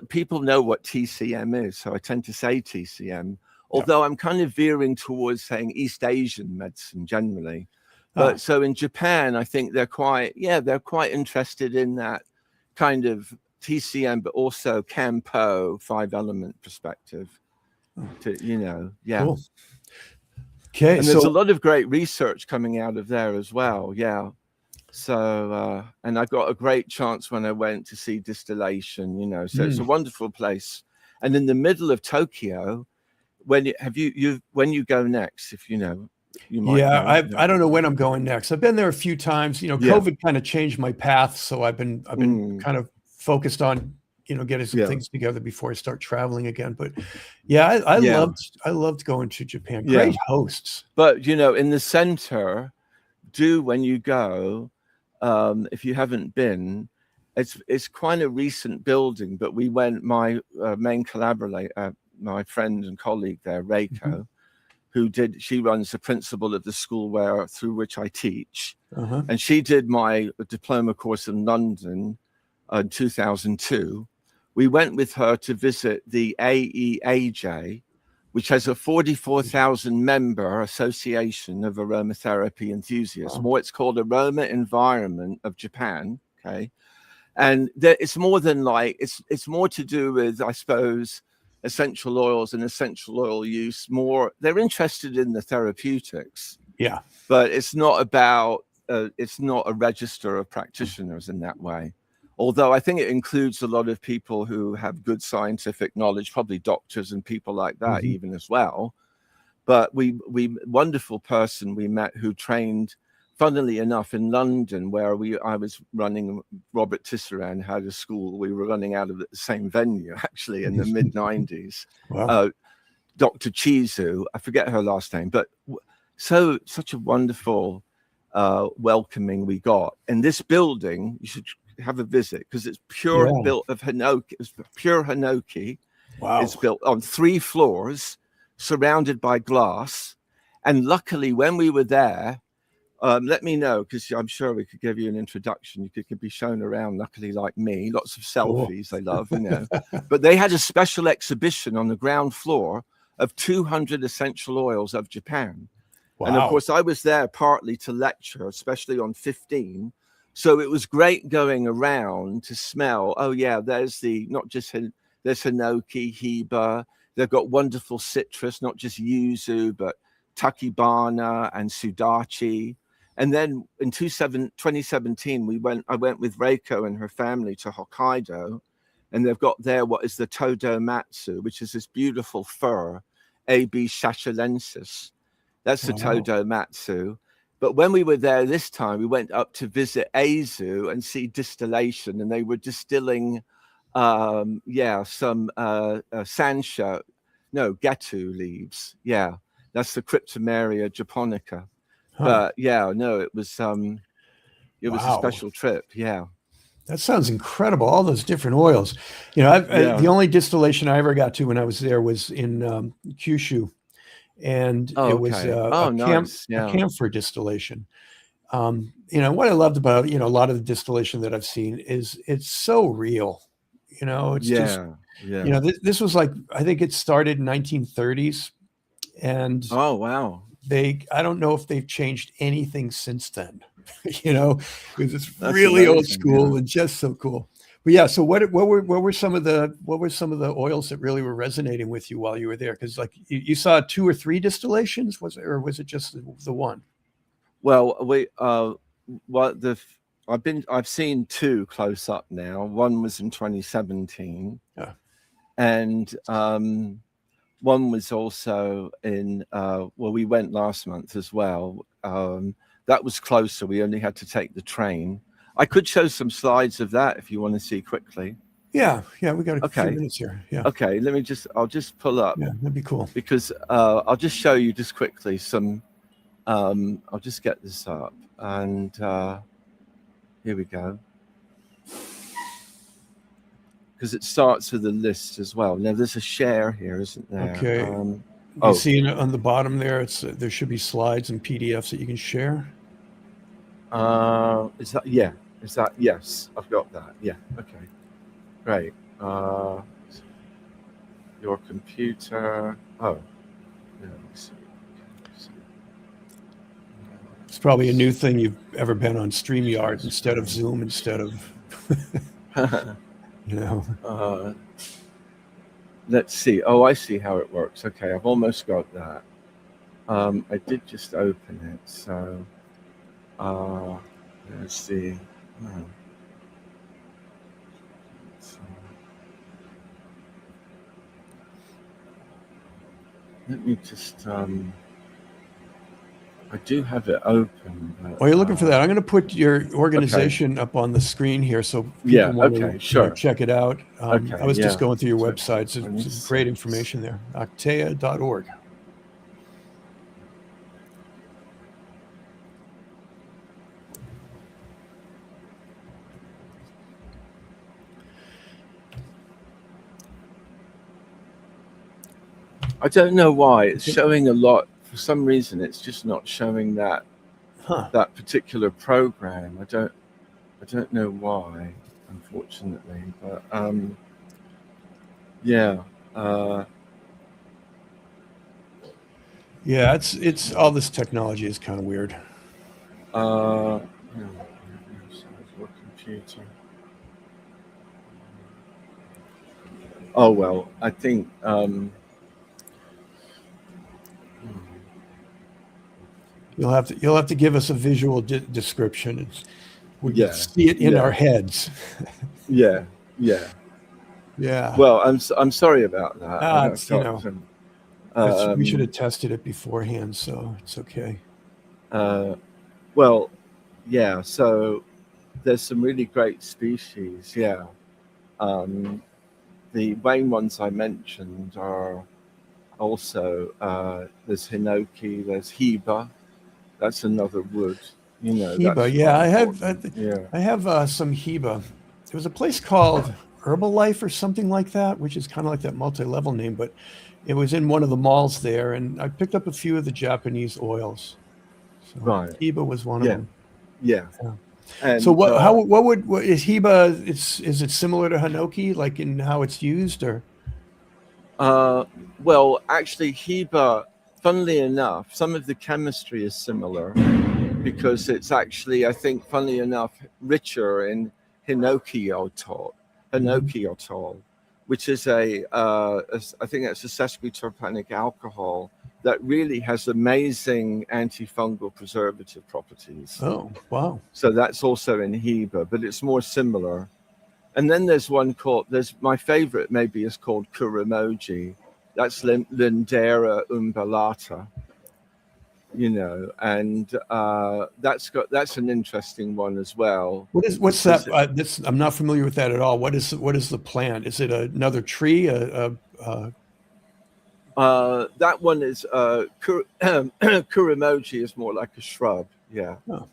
people know what TCM is, so I tend to say TCM, although I'm kind of veering towards saying East Asian medicine generally. But so in Japan, I think they're quite interested in that kind of TCM, but also Campo 5-element perspective. Cool. Okay, and there's a lot of great research coming out of there as well. So, and I got a great chance when I went to see distillation, so it's a wonderful place. And in the middle of Tokyo, when you go next, if you might I don't know when I'm going next. I've been there a few times. COVID kind of changed my path, so I've been kind of focused on getting some things together before I start traveling again. But I loved going to Japan. Great hosts. But in the center, when you go, if you haven't been, it's quite a recent building. But we went. My main collaborator, my friend and colleague there, Reiko, she runs the Principal of the school through which I teach, and she did my diploma course in London in 2002. We went with her to visit the AEAJ, which has a 44,000 member association of aromatherapy enthusiasts. It's called Aroma Environment of Japan. Okay. And it's more than it's more to do with, I suppose, essential oils and essential oil use. They're interested in the therapeutics. But it's not about, it's not a register of practitioners in that way. Although I think it includes a lot of people who have good scientific knowledge, probably doctors and people like that even as well. But wonderful person we met who trained, funnily enough, in London, where I was running, Robert Tisserand had a school. We were running out of the same venue, actually, in the mid-90s. Dr. Chizu, I forget her last name, but such a wonderful welcoming we got. And this building, you should have a visit because it's built of hinoki. It's pure hinoki. It's built on 3 floors, surrounded by glass. And luckily, when we were there, let me know, because I'm sure we could give you an introduction. You could be shown around, luckily, like me. Lots of selfies, I love, But they had a special exhibition on the ground floor of 200 essential oils of Japan. And of course, I was there partly to lecture, especially on 15. So it was great going around to smell. There's not just there's hinoki, hiba. They've got wonderful citrus, not just yuzu, but takibana and sudachi. And then in 2017, I went with Reiko and her family to Hokkaido, and they've got there what is the Todo Matsu, which is this beautiful fir, A.B. shachalensis. That's the Todo Matsu. But when we were there this time, we went up to visit Aizu and see distillation, and they were distilling, some sansha, getu leaves. That's the Cryptomeria japonica. But it was a special trip. That sounds incredible. All those different oils. You know, the only distillation I ever got to when I was there was in Kyushu, and it was nice. a camphor distillation. You know, what I loved about, you know, a lot of the distillation that I've seen is it's so real. You know, it's just, you know, this was like, I think it started in 1930s, and oh wow, I don't know if they've changed anything since then. You know, because it's that's really amazing, old school and just so cool. But yeah, so what were some of the oils that really were resonating with you while you were there? Because like you saw 2 or 3 distillations, was it, or was it just the one? Well, I've seen 2 close up now. One was in 2017, and one was also in we went last month as well. That was closer. We only had to take the train. I could show some slides of that if you want to see quickly. Yeah, we got a few minutes here. Yeah. Okay, I'll just pull up. Yeah, that'd be cool. Because I'll just show you just quickly some. I'll just get this up, and here we go. Because it starts with a list as well. Now there's a share here, isn't there? Okay. You see on the bottom there, there should be slides and PDFs that you can share. Is that yes? I've got that. Yeah. Okay. Great. Your computer. Oh. Yeah, let's see. It's probably a new thing you've ever been on StreamYard instead of Zoom, instead of, you know. Let's see. Oh, I see how it works. Okay, I've almost got that. I did just open it, so let's see. Let me just. I do have it open. But, while you're looking for that, I'm going to put your organization up on the screen here, so people want to check it out. I was just going through your website. So some great information there. Actaea.org. I don't know why it's showing a lot. For some reason, it's just not showing that that particular program. I don't know why, unfortunately. But it's all this technology is kind of weird. Computer. Oh well, I think. You'll have to give us a visual description. We can see it in our heads. Yeah. Well, I'm sorry about that. We should have tested it beforehand, so it's okay. Well, yeah. So there's some really great species. Yeah. The main ones I mentioned are also there's hinoki, there's hiba. That's another wood, you know. Hiba, yeah, I have some hiba. There was a place called Herbalife or something like that, which is kind of like that multi-level name, but it was in one of the malls there, and I picked up a few of the Japanese oils. So hiba was one of them. Yeah. And, so what is hiba? Is it similar to hinoki, like in how it's used, or? Well, actually, hiba. Funnily enough, some of the chemistry is similar because it's actually, I think, funnily enough, richer in hinoki-ol, which is I think that's a sesquiterpenic alcohol that really has amazing antifungal preservative properties. Oh, wow. So that's also in hiba, but it's more similar. And then there's one my favorite maybe is called Kuramoji. That's Lindera umbellata, you know, and that's an interesting one as well. What's that? I'm not familiar with that at all. What is the plant? Is it another tree? That one is Kuramoji is more like a shrub. Yeah. Oh.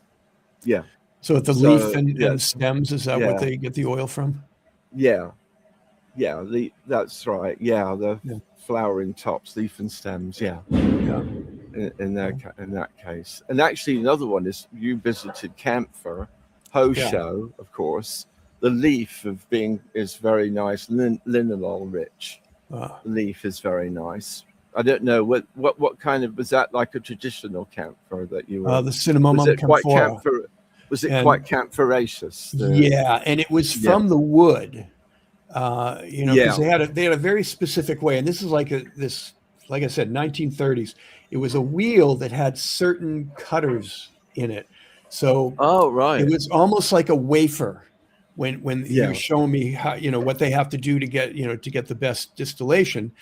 Yeah. So the leaf So and stems, is that what yeah, they get the oil from? yeah, yeah. That's right. Yeah, the Yeah. flowering tops, leaf and stems. Yeah, Yeah. in that case. And actually, another one is you visited camphor, Yeah. Hosho, of course. The leaf of being is very nice, linalool rich. Uh, The leaf is very nice. I don't know what kind of, was that like a traditional camphor that you were? the Was Cinnamomum it quite camphora. camphor? Was it quite And camphoraceous? yeah, and it was Yeah, from the wood, because yeah. they had a very specific way. And this is like like I said, 1930s. It was a wheel that had certain cutters in it. So Oh, it right. was almost like a wafer when he was Yeah, showing me how, what they have to do to get, to get the best distillation.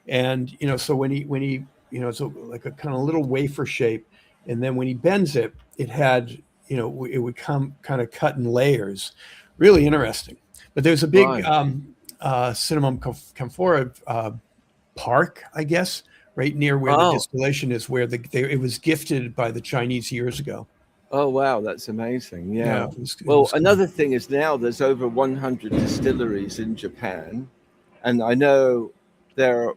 And, so when he, it's like a kind of little wafer shape. And then when he bends it, it had, it would come kind of cut in layers. Really interesting. But there's a big right. cinnamon camphora park, I guess, right near where the Oh, distillation is, where it was gifted by the Chinese years ago. oh, wow. That's amazing. Yeah, Yeah. it Well, was cool. another thing is now there's over 100 distilleries in Japan. And I know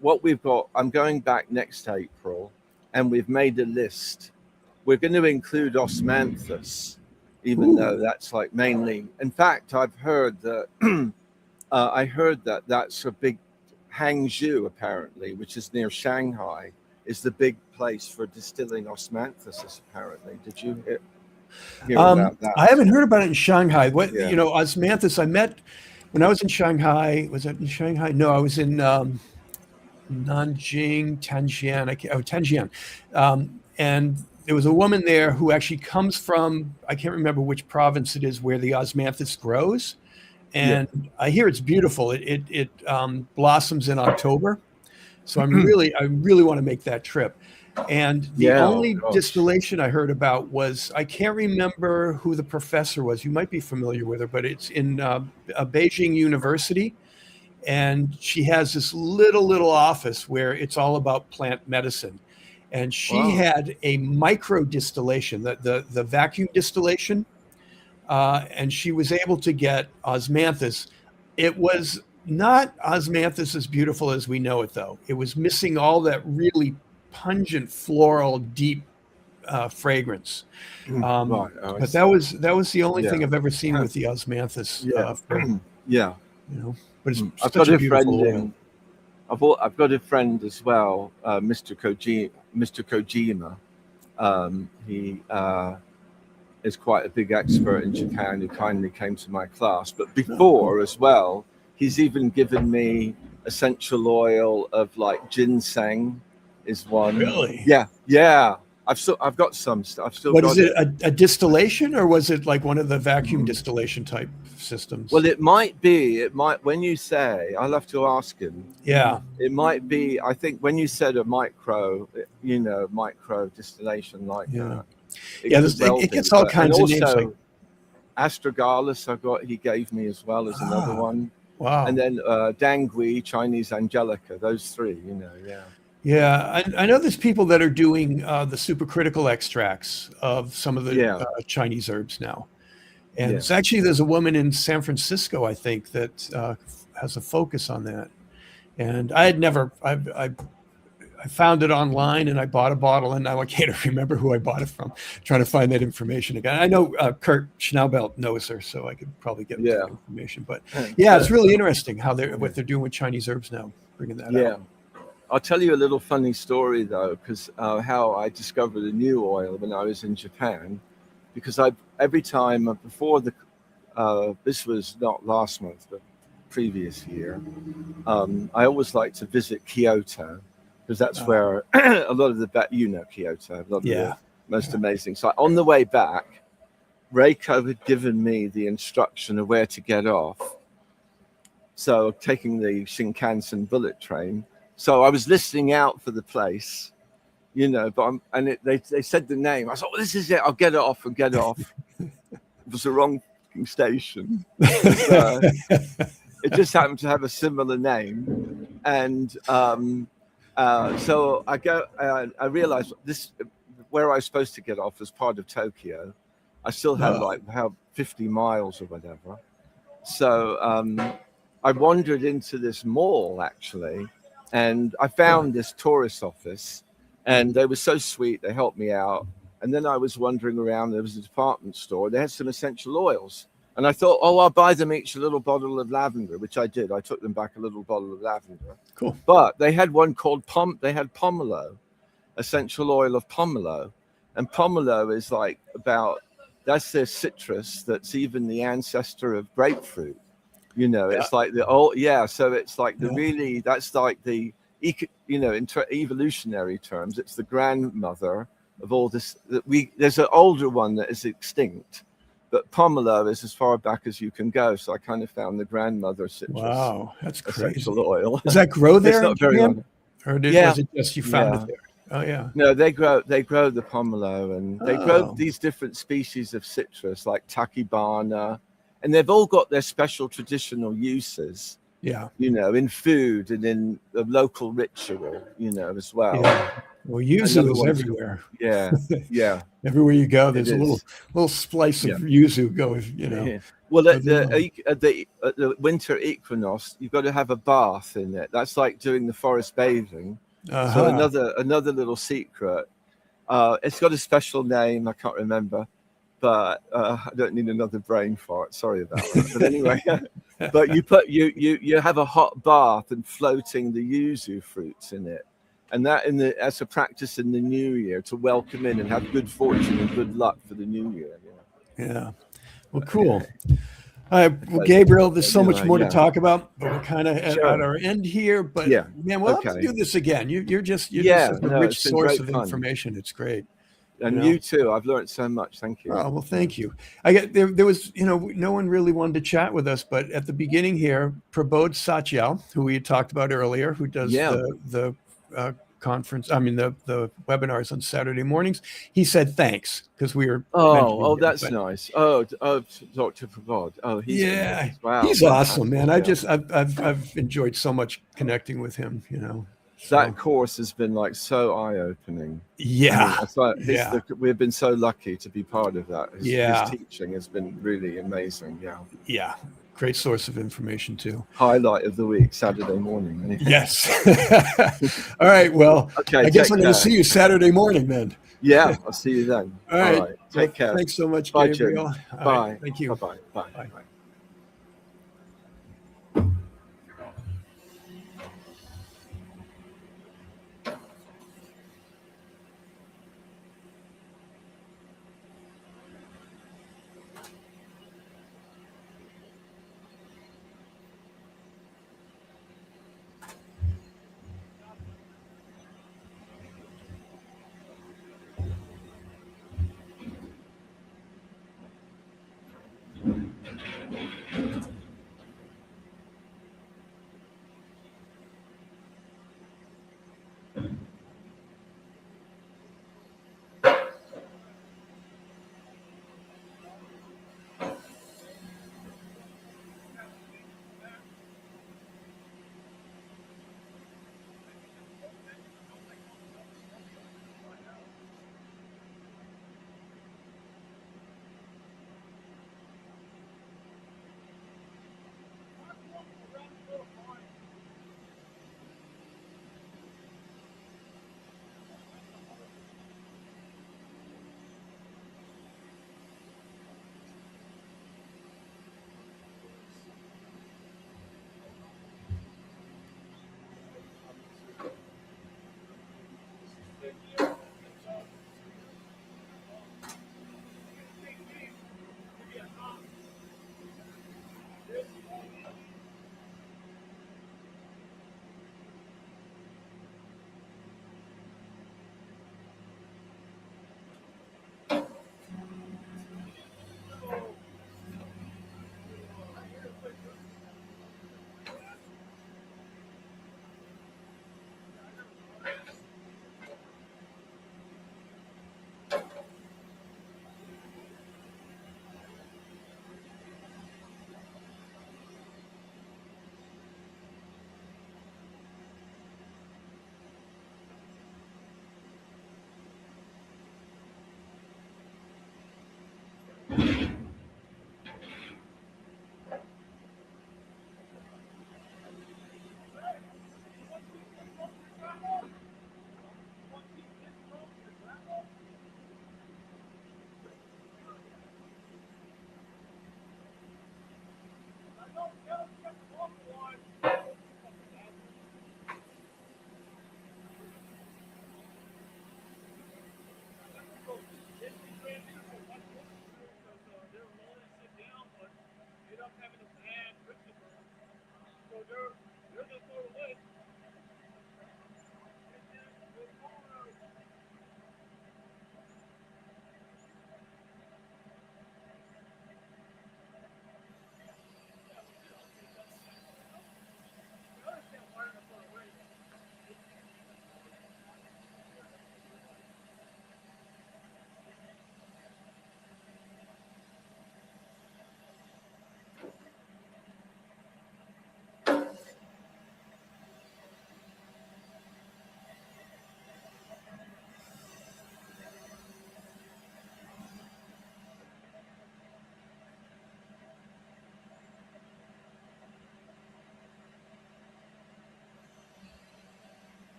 what we've got. I'm going back next April and we've made a list. We're going to include osmanthus, even though Ooh. that's like mainly. In fact, I've heard that I heard that that's a big Hangzhou, apparently, which is near Shanghai, is the big place for distilling osmanthus. Apparently, did you hear about I that? haven't heard about it in Shanghai. What, Yeah, osmanthus, I met when I was in Shanghai. Was that in Shanghai? No, I was in Nanjing, Tianjin. Tianjin. And there was a woman there who actually comes from, I can't remember which province it is where the osmanthus grows. yeah, And I hear it's beautiful. It blossoms in October. So I really want to make that trip. And the yeah. Oh only gosh, distillation I heard about was, I can't remember who the professor was. You might be familiar with her, but it's in Beijing University. And she has this little office where it's all about plant medicine. And she wow. had a micro distillation, the vacuum distillation, and she was able to get osmanthus. It was not osmanthus as beautiful as we know it, though. It was missing all that really pungent, floral, deep fragrance. Right. Oh, I But see. that was the only thing Yeah, I've ever seen with the osmanthus yeah, for, yeah. but it's I've such got a a beautiful friend oil. in. I've got a friend as well, Mr. Kojima. He is quite a big expert in Japan who kindly came to my class. But Oh, cool. before as well, he's even given me essential oil of like ginseng is one. Really? Yeah, yeah. I've got some. I've still What is got it? it. A distillation, or was it like one of the vacuum distillation type Well, systems? it might be. It might. When you say, I'll have to ask him. Yeah. It might be. I think when you said a micro, micro distillation like Yeah. that, it Yeah. could well It be. gets all But and kinds of names like, also astragalus, he gave me as well as another ah, one, and wow. then dangui, Chinese angelica. Those three, yeah, Yeah, I know there's people that are doing the supercritical extracts of some of the yeah, Chinese herbs now. And yeah, it's actually, there's a woman in San Francisco, I think, that has a focus on that. And I had never, I found it online and I bought a bottle, and now I can't remember who I bought it from, trying to find that information again. I know Kurt Schnaubelt knows her, so I could probably get yeah, that information. But yeah, it's really interesting how what they're doing with Chinese herbs now, bringing that yeah. out. I'll tell you a little funny story though, because how I discovered a new oil when I was in Japan, because I every time before this was not last month but previous year, I always like to visit Kyoto because that's Uh, where a lot of Kyoto, a lot of the yeah. most Yeah. amazing. So on the way back, Reiko had given me the instruction of where to get off. So taking the Shinkansen bullet train. So I was listening out for the place, they said the name. I thought, well, this is it. I'll get it off and get off. It was the wrong station because it just happened to have a similar name, and so I realized this where I was supposed to get off was part of Tokyo. I still had like about 50 miles or whatever. So I wandered into this mall actually, and I found this tourist office, and they were so sweet. They helped me out. And then I was wandering around. There was a department store. They had some essential oils. And I thought, oh, I'll buy them each a little bottle of lavender, which I did. I took them back a little bottle of lavender. Cool. But they had one called they had pomelo, essential oil of pomelo. And pomelo is like that's their citrus that's even the ancestor of grapefruit. You know, it's like so it's like that's like the, in evolutionary terms, it's the grandmother of all this. There's an older one that is extinct, but pomelo is as far back as you can go. So I kind of found the grandmother citrus. Wow, that's crazy. Essential oil. Does that grow there? It's not very long. Or was it just you found it there? Oh yeah. No, they grow the pomelo, and they grow these different species of citrus like Tachibana, and they've all got their special traditional uses. Yeah. In food and in the local ritual, as well. Yeah. Well, yuzu is everywhere. Yeah. Everywhere you go, there's a little splice of yuzu going. Yeah. Well, at the winter equinox, you've got to have a bath in it. That's like doing the forest bathing. So another little secret. It's got a special name. I can't remember, but I don't need another brain fart. Sorry about that. But anyway, but you have a hot bath and floating the yuzu fruits in it, and as a practice in the new year to welcome in and have good fortune and good luck for the new year. Yeah. Well, cool. Well, Gabriel, there's so much more to talk about, but we're kind of at our end here. But man, we'll have to do this again. You're just such a rich source of information. It's great. And you too. I've learned so much. Thank you. Oh, well, thank you. There was, no one really wanted to chat with us, but at the beginning here, Prabodh Satyal, who we had talked about earlier, who does the conference, the webinars on Saturday mornings, he said thanks because we were. That's nice. Dr. Prabodh. He's awesome, man. I've enjoyed so much connecting with him. That course has been like so eye-opening. Yeah. We've been so lucky to be part of that. His teaching has been really amazing. Yeah. Great source of information too. Highlight of the week, Saturday morning. Yes. All right. Well, I guess I'm going to see you Saturday morning then. Yeah, I'll see you then. All right. Take care. Thanks so much, Bye, Gabriel. Bye. Right. Thank you. Bye. Bye.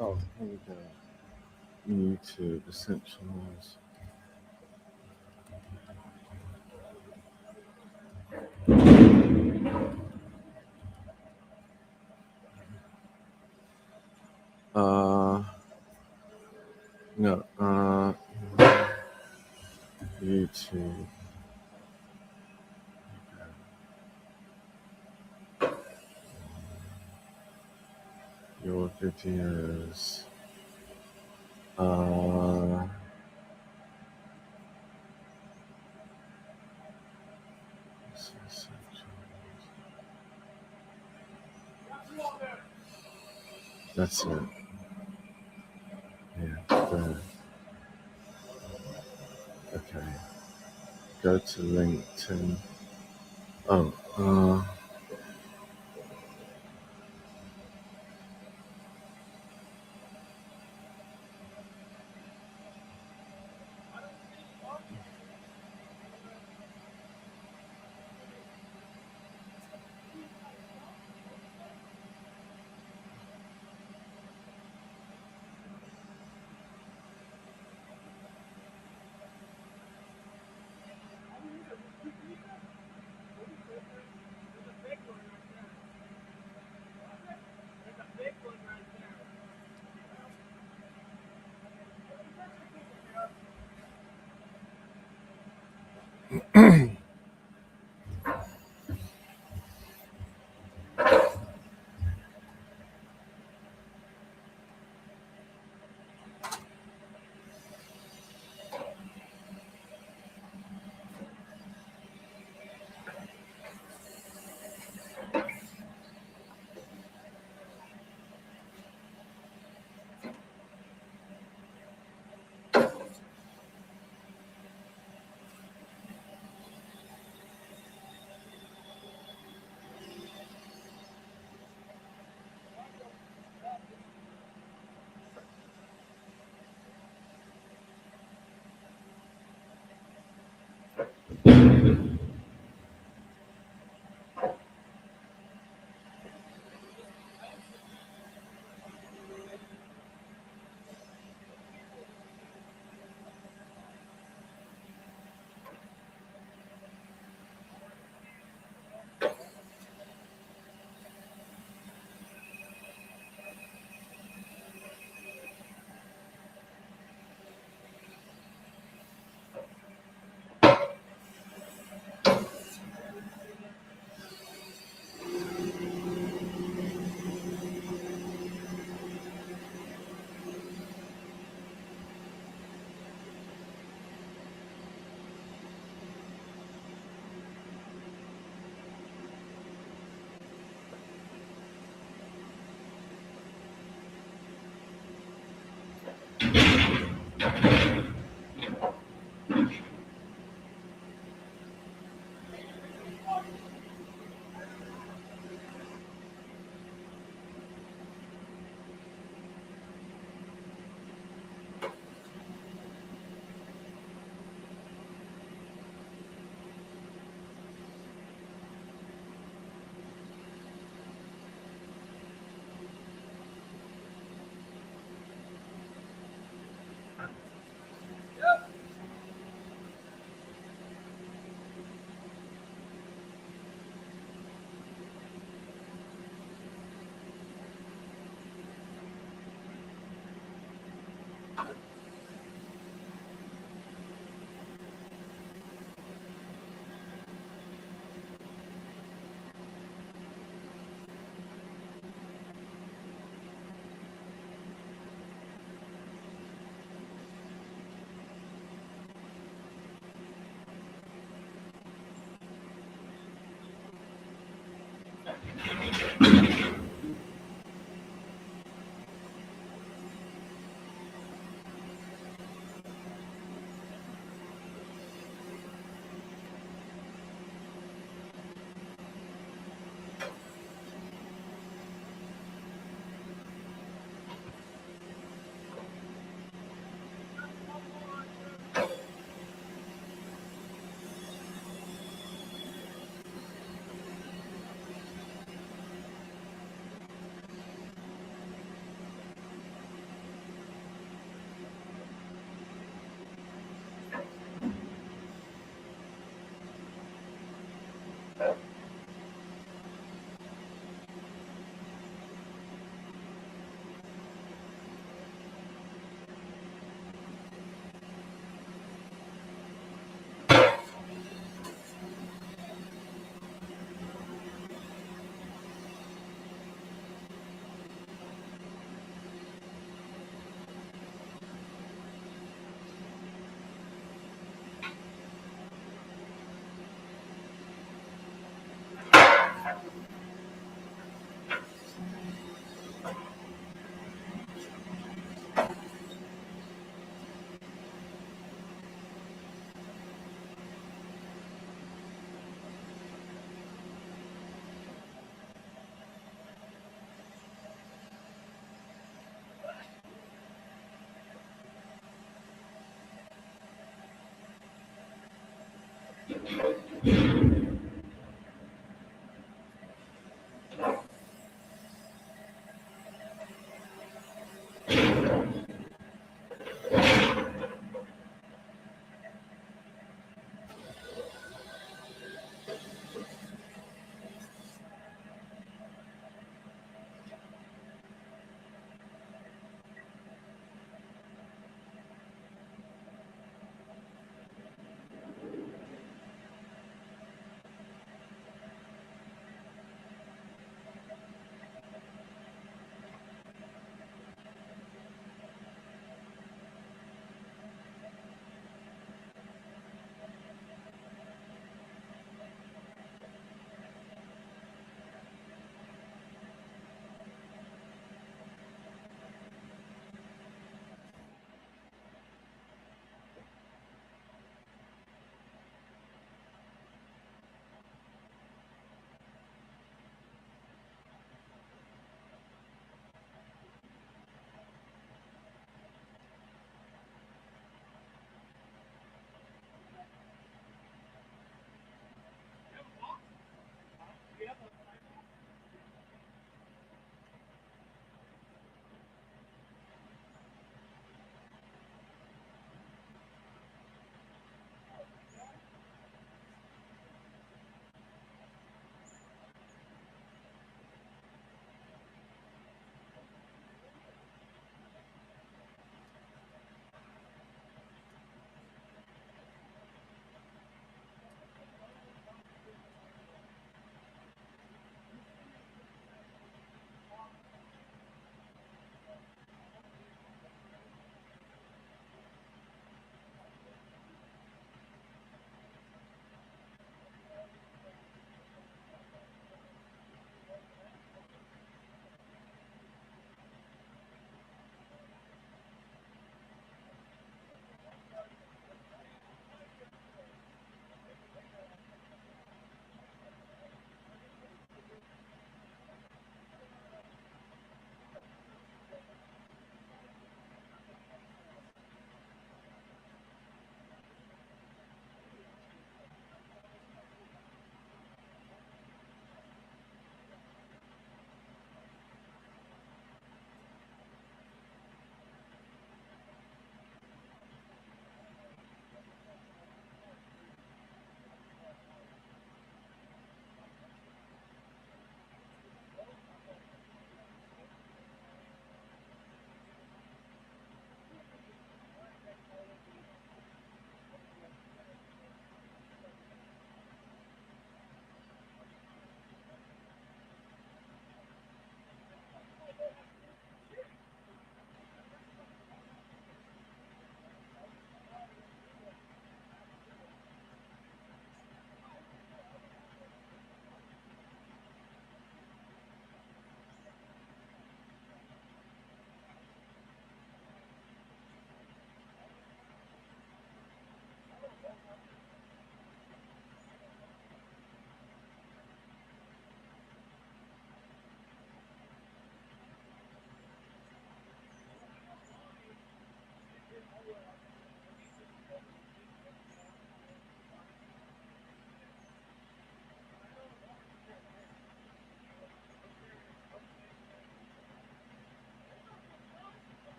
Oh, here we go. YouTube essential oils. No, YouTube. Your videos. That's it. Yeah, there. Okay. Go to LinkedIn. Oh,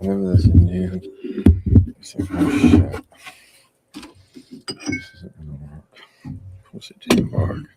whenever there's a new, it's like, oh shit, this isn't gonna work. Of course it didn't work.